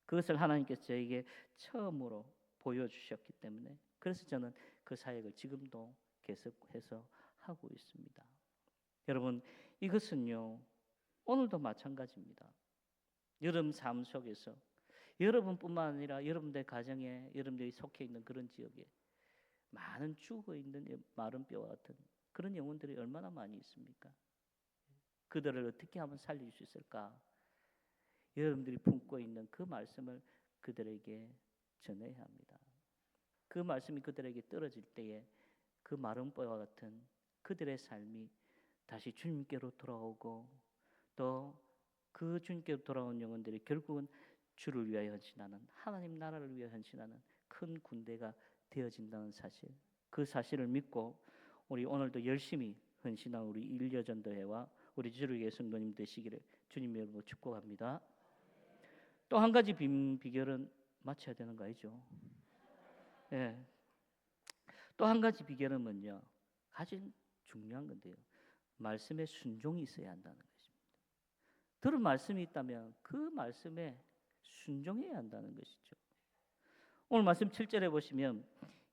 그것을 하나님께서 저에게 처음으로 보여주셨기 때문에 그래서 저는 그 사역을 지금도 계속해서 하고 있습니다. 여러분 이것은요 오늘도 마찬가지입니다. 여러분 삶 속에서 여러분뿐만 아니라 여러분들 가정에 여러분들이 속해 있는 그런 지역에 많은 죽어있는 마른 뼈와 같은 그런 영혼들이 얼마나 많이 있습니까? 그들을 어떻게 하면 살릴 수 있을까? 여러분들이 품고 있는 그 말씀을 그들에게 전해야 합니다. 그 말씀이 그들에게 떨어질 때에 그 마른 뼈와 같은 그들의 삶이 다시 주님께로 돌아오고 또 그 주님께로 돌아온 영혼들이 결국은 주를 위하여 헌신하는 하나님 나라를 위하여 헌신하는 큰 군대가 되어진다는 사실, 그 사실을 믿고 우리 오늘도 열심히 헌신한 우리 일여전도회와 우리 주를 위해 성도님 되시기를 주님의 이름으로 축복합니다. 또 한 가지 비결은 맞춰야 되는 거 아니죠? 예. 또 한 가지 비결은 뭐냐? 가장 중요한 건데요. 말씀에 순종이 있어야 한다는 것입니다. 들은 말씀이 있다면 그 말씀에 순종해야 한다는 것이죠. 오늘 말씀 7절에 보시면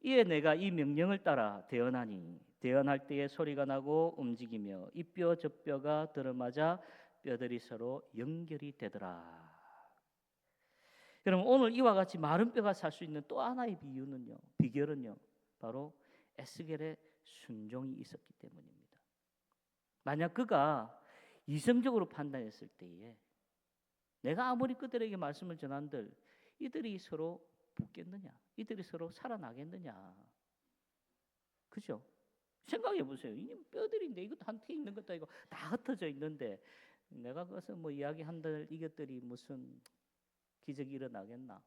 이에 내가 이 명령을 따라 대언하니 대언할 때에 소리가 나고 움직이며 이 뼈 저 뼈가 들어맞아 뼈들이 서로 연결이 되더라. 여러분 오늘 이와 같이 마른 뼈가 살 수 있는 또 하나의 비결은요 바로 에스겔의 순종이 있었기 때문입니다. 만약 그가 이성적으로 판단했을 때에 내가 아무리 그들에게 말씀을 전한들 이들이 서로 붙겠느냐? 이들이 서로 살아나겠느냐? 그죠? 생각해 보세요. 이 뼈들인데 이것도 한테 있는 것도 아니고 다 흩어져 있는데 내가 그것을 뭐 이야기한들 이것들이 무슨 기적이 일어나겠나?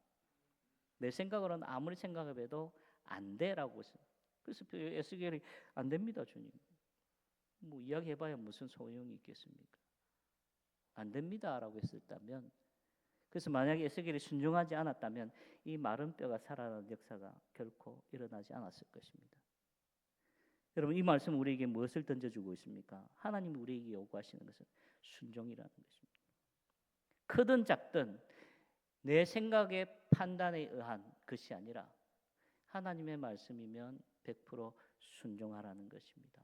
내 생각으로는 아무리 생각해도 안 돼라고. 그래서 에스겔이 안 됩니다, 주님. 뭐 이야기해봐야 무슨 소용이 있겠습니까? 안 됩니다라고 했었다면, 그래서 만약에 에스겔이 순종하지 않았다면 이 마른 뼈가 살아나는 역사가 결코 일어나지 않았을 것입니다. 여러분, 이 말씀 우리에게 무엇을 던져주고 있습니까? 하나님이 우리에게 요구하시는 것은 순종이라는 것입니다. 크든 작든 내 생각의 판단에 의한 것이 아니라 하나님의 말씀이면 100% 순종하라는 것입니다.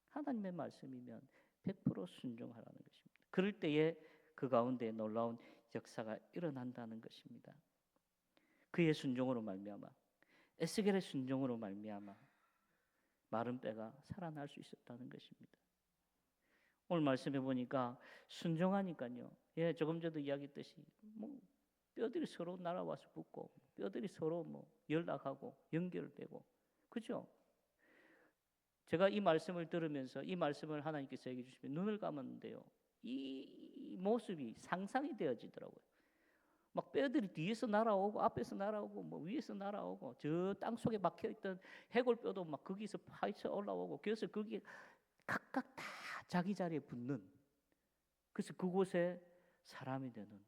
하나님의 말씀이면 100% 순종하라는 것입니다. 그럴 때에 그 가운데 놀라운 역사가 일어난다는 것입니다. 그의 순종으로 말미암아, 에스겔의 순종으로 말미암아 마른 뼈가 살아날 수 있었다는 것입니다. 오늘 말씀해 보니까 순종하니까요. 예, 조금 전도 이야기했듯이 뭐 뼈들이 서로 날아와서 붙고 뼈들이 서로 뭐 연락하고 연결되고, 그죠? 제가 이 말씀을 들으면서 이 말씀을 하나님께서 얘기해 주시면 눈을 감았는데요. 이 모습이 상상이 되어지더라고요. 막 뼈들이 뒤에서 날아오고 앞에서 날아오고 뭐 위에서 날아오고 저 땅 속에 박혀 있던 해골뼈도 막 거기서 파헤쳐 올라오고, 그래서 거기에 각각 다 자기 자리에 붙는, 그래서 그곳에 사람이 되는,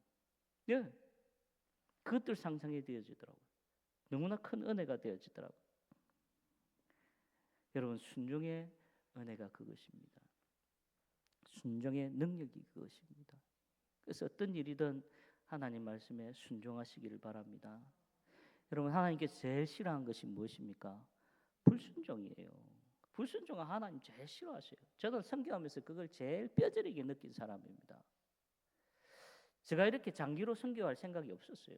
예, 그것들 상상이 되어지더라고요. 너무나 큰 은혜가 되어지더라고요. 여러분, 순종의 은혜가 그것입니다. 순종의 능력이 그것입니다. 그래서 어떤 일이든 하나님 말씀에 순종하시기를 바랍니다. 여러분, 하나님께서 제일 싫어하는 것이 무엇입니까? 불순종이에요. 불순종은 하나님 제일 싫어하세요. 저는 선교하면서 그걸 제일 뼈저리게 느낀 사람입니다. 제가 이렇게 장기로 선교할 생각이 없었어요.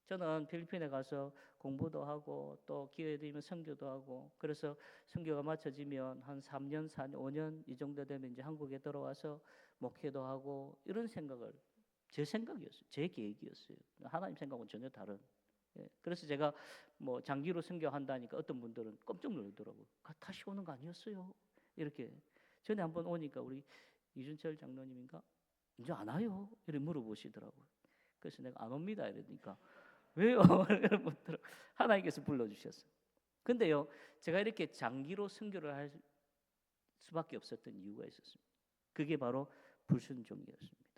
저는 필리핀에 가서 공부도 하고 또 기회 되면 선교도 하고, 그래서 선교가 마쳐지면 한 3년, 4년, 5년 이 정도 되면 이제 한국에 들어와서 목회도 하고, 이런 생각을, 제 생각이었어요. 제 계획이었어요. 하나님 생각은 전혀 다른. 예, 그래서 제가 뭐 장기로 선교한다니까 어떤 분들은 깜짝 놀라더라고요. 다시 오는 거 아니었어요? 이렇게. 전에 한번 오니까 우리 이준철 장로님인가? 이제 안 와요? 이렇게 물어보시더라고요. 그래서 내가 안 옵니다 이러니까, 왜요? 여러분들, 하나님께서 불러주셨어요. 근데요, 제가 이렇게 장기로 선교를 할 수밖에 없었던 이유가 있었습니다. 그게 바로 불순종이었습니다.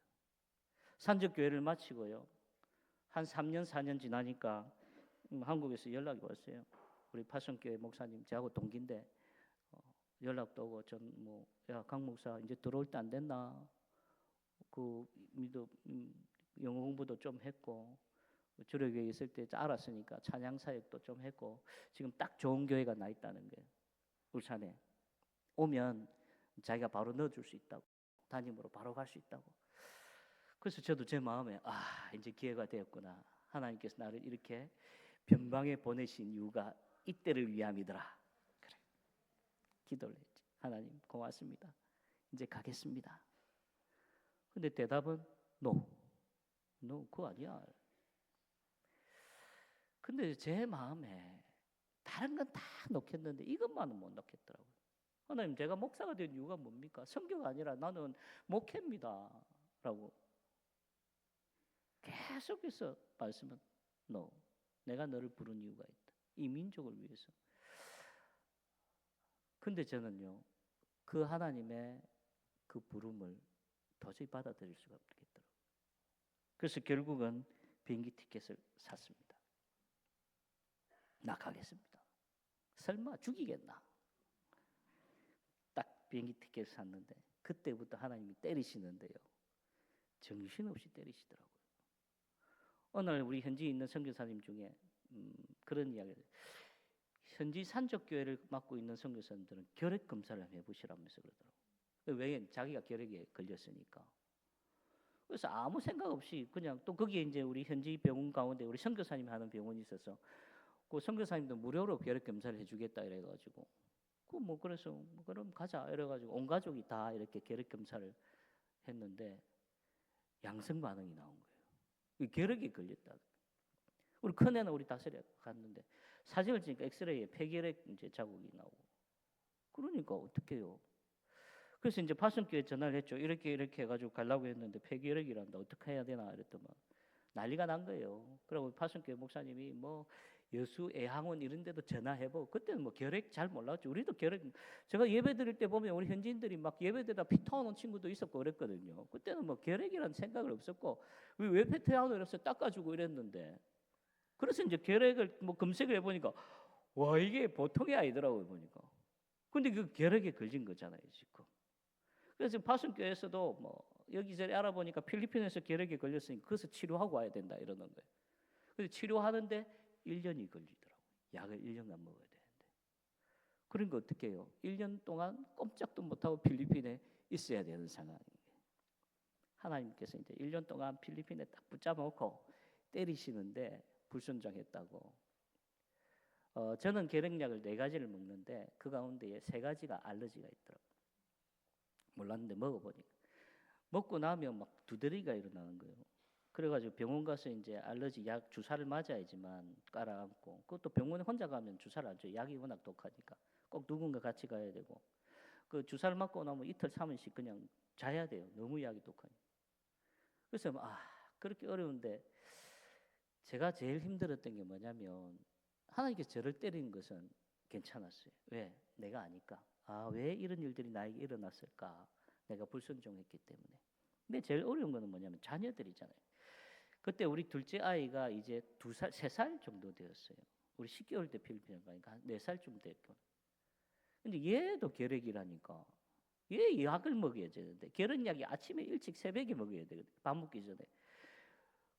산적교회를 마치고요, 한 3년 4년 지나니까 한국에서 연락이 왔어요. 우리 파송교회 목사님, 저하고 동기인데 연락도 오고, 전 뭐, 야, 강 목사 이제 들어올 때 안 됐나? 그 영어 공부도 좀 했고 주력교회 있을 때 알았으니까 찬양 사역도 좀 했고, 지금 딱 좋은 교회가 나 있다는 거예요. 울산에 오면 자기가 바로 넣어줄 수 있다고, 담임으로 바로 갈 수 있다고. 그래서 저도 제 마음에 이제 기회가 되었구나. 하나님께서 나를 이렇게 변방에 보내신 이유가 이때를 위함이더라. 그래, 기도를 했지. 하나님 고맙습니다. 이제 가겠습니다. 근데 대답은 no, 그거 아니야. 근데 제 마음에 다른 건 다 놓겠는데 이것만은 못 놓겠더라고요. 하나님, 제가 목사가 된 이유가 뭡니까? 선교가 아니라 나는 목회입니다 라고 계속해서 말씀은 no, 내가 너를 부른 이유가 있다. 이 민족을 위해서. 근데 저는요, 그 하나님의 그 부름을 도저히 받아들일 수가 없겠더라고요. 그래서 결국은 비행기 티켓을 샀습니다. 나 가겠습니다. 설마 죽이겠나? 딱 비행기 티켓을 샀는데 그때부터 하나님이 때리시는데요, 정신없이 때리시더라고요. 오늘 우리 현지에 있는 선교사님 중에 그런 이야기를, 현지 산적교회를 맡고 있는 선교사님들은 결핵 검사를 해보시라면서 그러더라고요. 왜? 자기가 결핵에 걸렸으니까. 그래서 아무 생각 없이 그냥, 또 거기에 이제 우리 현지 병원 가운데 우리 선교사님이 하는 병원이 있어서 그 선교사님도 무료로 결핵 검사를 해주겠다 이래가지고, 그래서 그럼 가자 이래가지고 온 가족이 다 이렇게 결핵 검사를 했는데 양성 반응이 나온 거예요. 결핵에 걸렸다. 우리 큰애는 우리 다슬이 갔는데 사진을 찍으니까 엑스레이에 폐결핵 이제 자국이 나오고, 그러니까 어떡해요? 그래서 이제 파송교회 전화를 했죠. 이렇게 해가지고 가려고 했는데 폐결핵이란다. 어떻게 해야 되나 이랬더만 난리가 난 거예요. 그리고 파송교회 목사님이 뭐 여수 애항원 이런 데도 전화해보고 그때는 뭐 계획 잘 몰랐죠. 우리도 계획 제가 예배 드릴 때 보면 우리 현지인들이 막 예배 드리다 피 터오는 친구도 있었고 그랬거든요. 그때는 뭐 계획이라는 생각을 없었고 왜 패트하고 이래서 닦아주고 이랬는데 그래서 이제 계획을 뭐 검색을 해보니까 와 이게 보통이 아니더라고요 보니까. 근데 그 계획에 걸린 거잖아요 지금. 그래서 파송교회에서도 뭐 여기저기 알아보니까 필리핀에서 계획에 걸렸으니까 그래서 치료하고 와야 된다 이러는 거예요. 그래서 치료하는데 1년이 걸리더라고요. 약을 1년간 먹어야 되는데. 그러니까 어떻게 해요? 1년 동안 꼼짝도 못하고 필리핀에 있어야 되는 상황이에요. 하나님께서 이제 1년 동안 필리핀에 딱 붙잡아놓고 때리시는데 불순종했다고. 저는 계획약을 4가지를 먹는데 그 가운데에 3가지가 알러지가 있더라고요. 몰랐는데 먹어보니까. 먹고 나면 막 두드러기가 일어나는 거예요. 그래가지고 병원 가서 이제 알러지 약 주사를 맞아야지만 깔아앉고 그것도 병원에 혼자 가면 주사를 안 줘요. 약이 워낙 독하니까 꼭 누군가 같이 가야 되고 그 주사를 맞고 나면 이틀 3일씩 그냥 자야 돼요. 너무 약이 독하니까. 그래서 그렇게 어려운데 제가 제일 힘들었던 게 뭐냐면 하나님께서 저를 때리는 것은 괜찮았어요. 왜? 내가 아니까. 왜 이런 일들이 나에게 일어났을까? 내가 불순종했기 때문에. 근데 제일 어려운 거는 뭐냐면 자녀들이잖아요. 그때 우리 둘째 아이가 이제 2살, 3살 정도 되었어요. 우리 10개월 때 필리핀에 가니까 한 4살쯤 됐고. 근데 얘도 결핵이라니까. 얘 약을 먹여야 되는데 결핵약이 아침에 일찍 새벽에 먹여야 되거든. 밥 먹기 전에.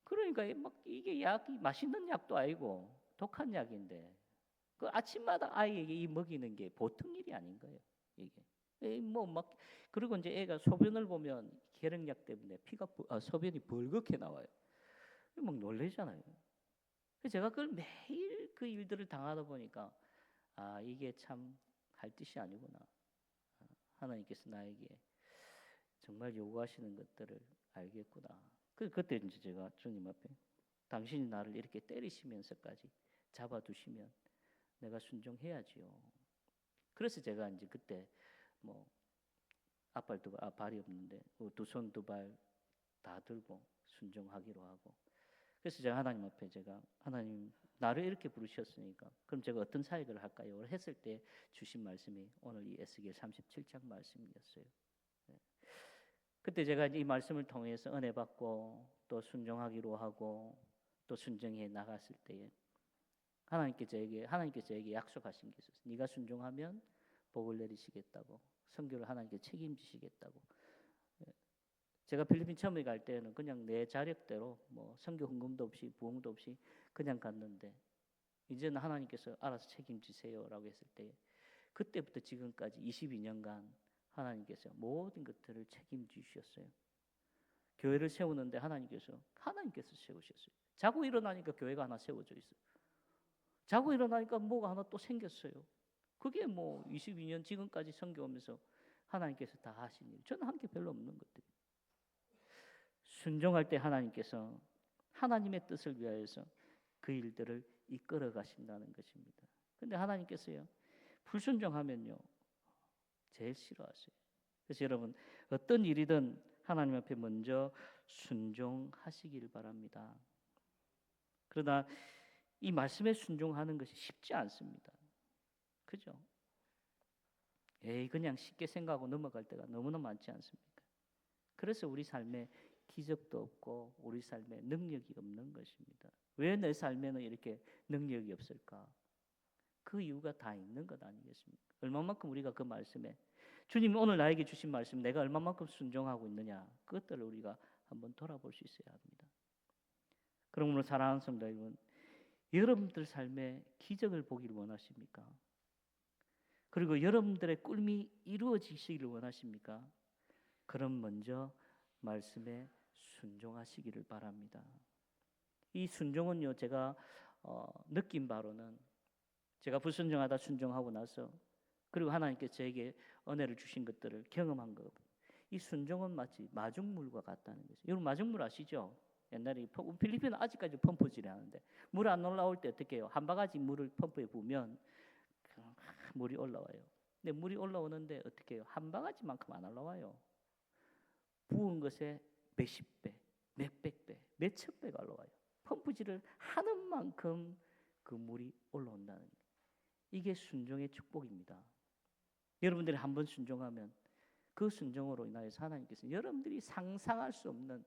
그러니까 막 이게 약이 맛있는 약도 아니고 독한 약인데 그 아침마다 아이에게 이 먹이는 게 보통 일이 아닌 거예요. 이게 뭐 막 그리고 이제 애가 소변을 보면 결핵약 때문에 소변이 벌겋게 나와요. 막 놀라잖아요. 그래서 제가 그걸 매일 그 일들을 당하다 보니까 이게 참 할 뜻이 아니구나. 하나님께서 나에게 정말 요구하시는 것들을 알겠구나. 그때 이제 제가 주님 앞에 당신이 나를 이렇게 때리시면서까지 잡아두시면 내가 순종해야지요. 그래서 제가 이제 그때 뭐 발이 없는데 2손 2발 다 들고 순종하기로 하고 그래서 제가 하나님 앞에 하나님 나를 이렇게 부르셨으니까 그럼 제가 어떤 사역을 할까요? 했을 때 주신 말씀이 오늘 이 에스겔 37장 말씀이었어요. 네. 그때 제가 이 말씀을 통해서 은혜 받고 또 순종하기로 하고 또 순종해 나갔을 때에 하나님께서 저에게 약속하신 게 있었어요. 네가 순종하면 복을 내리시겠다고 선교를 하나님께 책임지시겠다고. 제가 필리핀 처음에 갈 때는 그냥 내 자력대로 뭐 선교 헌금도 없이 부흥도 없이 그냥 갔는데 이제는 하나님께서 알아서 책임지세요라고 했을 때 그때부터 지금까지 22년간 하나님께서 모든 것들을 책임지셨어요. 교회를 세우는데 하나님께서 세우셨어요. 자고 일어나니까 교회가 하나 세워져 있어요. 자고 일어나니까 뭐가 하나 또 생겼어요. 그게 뭐 22년 지금까지 선교하면서 하나님께서 다 하신 일. 저는 한 게 별로 없는 것들이. 순종할 때 하나님께서 하나님의 뜻을 위하여서 그 일들을 이끌어 가신다는 것입니다. 근데 하나님께서요. 불순종하면요. 제일 싫어하세요. 그래서 여러분 어떤 일이든 하나님 앞에 먼저 순종하시길 바랍니다. 그러나 이 말씀에 순종하는 것이 쉽지 않습니다. 그죠? 그냥 쉽게 생각하고 넘어갈 때가 너무나 많지 않습니까? 그래서 우리 삶에 기적도 없고 우리 삶에 능력이 없는 것입니다. 왜 내 삶에는 이렇게 능력이 없을까? 그 이유가 다 있는 것 아니겠습니까? 얼마만큼 우리가 그 말씀에 주님이 오늘 나에게 주신 말씀 내가 얼마만큼 순종하고 있느냐 그것들을 우리가 한번 돌아볼 수 있어야 합니다. 그러므로 사랑하는 성도 여러분 여러분들 삶에 기적을 보기를 원하십니까? 그리고 여러분들의 꿈이 이루어지시기를 원하십니까? 그럼 먼저 말씀에 순종하시기를 바랍니다. 이 순종은요 제가 느낀 바로는 제가 불순종하다 순종하고 나서 그리고 하나님께서 저에게 은혜를 주신 것들을 경험한 것. 이 순종은 마치 마중물과 같다는 거죠. 여러분 마중물 아시죠? 옛날에 필리핀은 아직까지 펌프질을 하는데 물 안 올라올 때 어떻게 해요? 한 바가지 물을 펌프에 부으면 물이 올라와요. 근데 물이 올라오는데 어떻게 해요? 한 바가지만큼 안 올라와요. 부은 것에 몇십 배, 몇백 배, 몇천 배가 올라와요. 펌프질을 하는 만큼 그 그 물이 올라온다는 거예요. 이게 순종의 축복입니다. 여러분들이 한번 순종하면 그 순종으로 인하여서 하나님께서 여러분들이 상상할 수 없는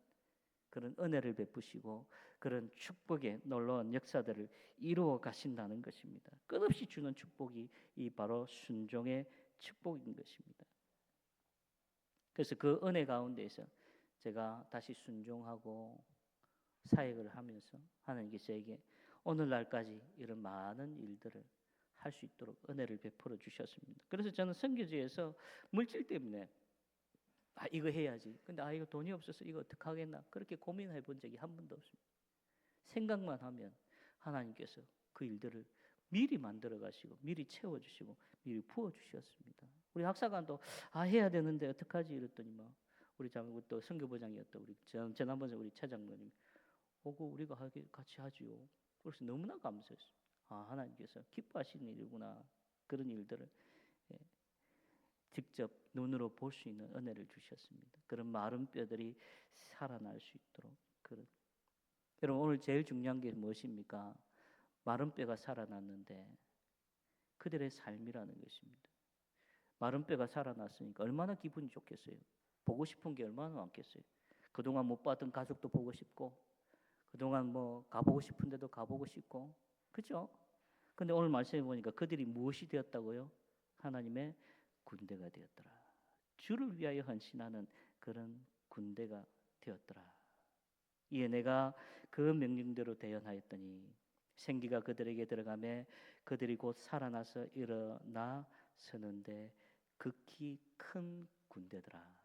그런 은혜를 베푸시고 그런 축복의 놀라운 역사들을 이루어 가신다는 것입니다. 끝없이 주는 축복이 이 바로 순종의 축복인 것입니다. 그래서 그 은혜 가운데에서 제가 다시 순종하고 사역을 하면서 하나님께서 저에게 오늘날까지 이런 많은 일들을 할 수 있도록 은혜를 베풀어 주셨습니다. 그래서 저는 선교지에서 물질 때문에 이거 해야지. 근데 이거 돈이 없어서 이거 어떻게 하겠나. 그렇게 고민해 본 적이 한 번도 없습니다. 생각만 하면 하나님께서 그 일들을 미리 만들어 가시고 미리 채워 주시고 미리 부어 주셨습니다. 우리 학사관도 해야 되는데 어떡하지 이랬더니 우리 또 선교부장이었던 우리 지난번에 우리 차장로님 오고 우리가 같이 하지요. 그래서 너무나 감사했어요. 하나님께서 기뻐하시는 일이구나. 그런 일들을 직접 눈으로 볼 수 있는 은혜를 주셨습니다. 그런 마른 뼈들이 살아날 수 있도록. 여러분 오늘 제일 중요한 게 무엇입니까? 마른 뼈가 살아났는데 그들의 삶이라는 것입니다. 마른 뼈가 살아났으니까 얼마나 기분이 좋겠어요. 보고 싶은 게 얼마나 많겠어요. 그동안 못 봤던 가족도 보고 싶고 그동안 가보고 싶은 데도 가보고 싶고 그렇죠? 근데 오늘 말씀해 보니까 그들이 무엇이 되었다고요? 하나님의 군대가 되었더라. 주를 위하여 헌신하는 그런 군대가 되었더라. 이에 내가 그 명령대로 대언하였더니 생기가 그들에게 들어가매 그들이 곧 살아나서 일어나 서는데 극히 큰 군대더라.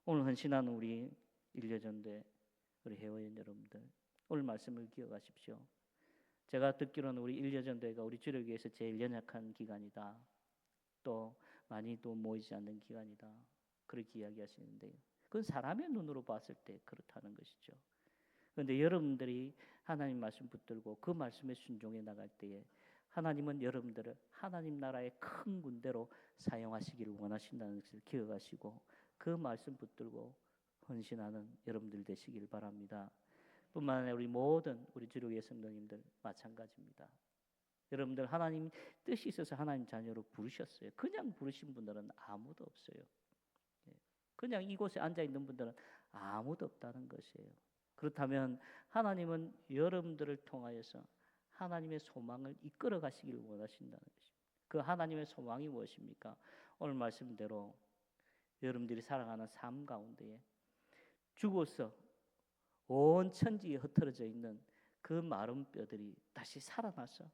오늘 헌신하는 우리 일려전대 우리 회원 여러분들 오늘 말씀을 기억하십시오. 제가 듣기로는 우리 일려전대가 우리 주를 위해서 제일 연약한 기간이다. 또 많이 또 모이지 않는 기간이다. 그렇게 이야기하시는데요. 그건 사람의 눈으로 봤을 때 그렇다는 것이죠. 그런데 여러분들이 하나님 말씀 붙들고 그 말씀에 순종해 나갈 때에 하나님은 여러분들을 하나님 나라의 큰 군대로 사용하시기를 원하신다는 것을 기억하시고 그 말씀 붙들고 헌신하는 여러분들 되시길 바랍니다. 뿐만 아니라 우리 모든 우리 주류의 성도님들 마찬가지입니다. 여러분들 하나님 뜻이 있어서 하나님 자녀로 부르셨어요. 그냥 부르신 분들은 아무도 없어요. 그냥 이곳에 앉아 있는 분들은 아무도 없다는 것이에요. 그렇다면 하나님은 여러분들을 통하여서 하나님의 소망을 이끌어 가시기를 원하신다는 것입니다. 그 하나님의 소망이 무엇입니까? 오늘 말씀대로 여러분들이 살아가는 삶 가운데에 죽어서 온 천지에 흩어져 있는 그 마른 뼈들이 다시 살아나서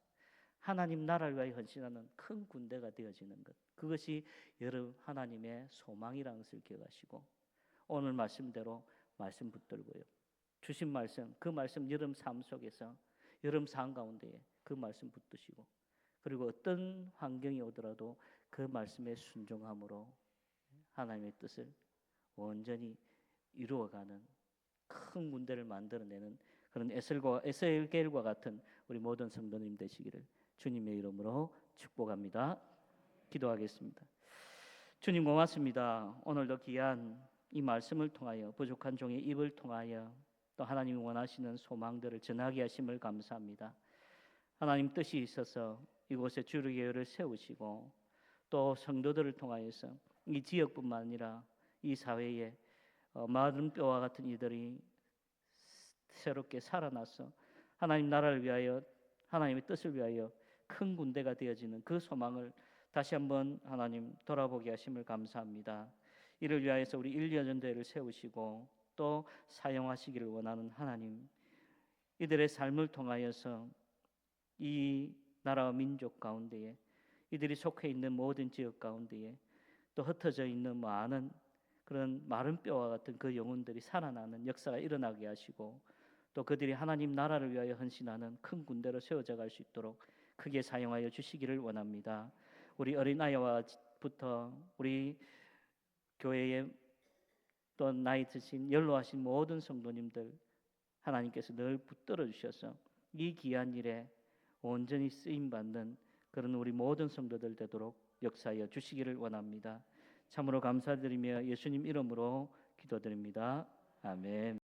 하나님 나라를 위하여 헌신하는 큰 군대가 되어지는 것. 그것이 여러분 하나님의 소망이라는 것을 기억하시고 오늘 말씀대로 말씀 붙들고요. 주신 말씀, 그 말씀 여러분 삶 속에서 여러분 삶 가운데에 그 말씀 붙드시고 그리고 어떤 환경이 오더라도 그 말씀에 순종함으로 하나님의 뜻을 온전히 이루어가는 큰 군대를 만들어내는 그런 에셀겔과 같은 우리 모든 성도님 되시기를 주님의 이름으로 축복합니다. 기도하겠습니다. 주님 고맙습니다. 오늘도 귀한 이 말씀을 통하여 부족한 종의 입을 통하여 또 하나님이 원하시는 소망들을 전하게 하심을 감사합니다. 하나님 뜻이 있어서 이곳에 주를 예언을 세우시고 또 성도들을 통하여서 이 지역뿐만 아니라 이 사회에 마른 뼈와 같은 이들이 새롭게 살아나서 하나님 나라를 위하여 하나님의 뜻을 위하여 큰 군대가 되어지는 그 소망을 다시 한번 하나님 돌아보게 하심을 감사합니다. 이를 위하여서 우리 일려전대를 세우시고 또 사용하시기를 원하는 하나님, 이들의 삶을 통하여서 이 나라와 민족 가운데에 이들이 속해 있는 모든 지역 가운데에 또 흩어져 있는 많은 그런 마른 뼈와 같은 그 영혼들이 살아나는 역사가 일어나게 하시고 또 그들이 하나님 나라를 위하여 헌신하는 큰 군대로 세워져 갈 수 있도록 크게 사용하여 주시기를 원합니다. 우리 어린아이와부터 우리 교회의 또 나이 드신 연로하신 모든 성도님들 하나님께서 늘 붙들어 주셔서 이 귀한 일에 온전히 쓰임 받는 그런 우리 모든 성도들 되도록 역사하여 주시기를 원합니다. 참으로 감사드리며 예수님 이름으로 기도드립니다. 아멘.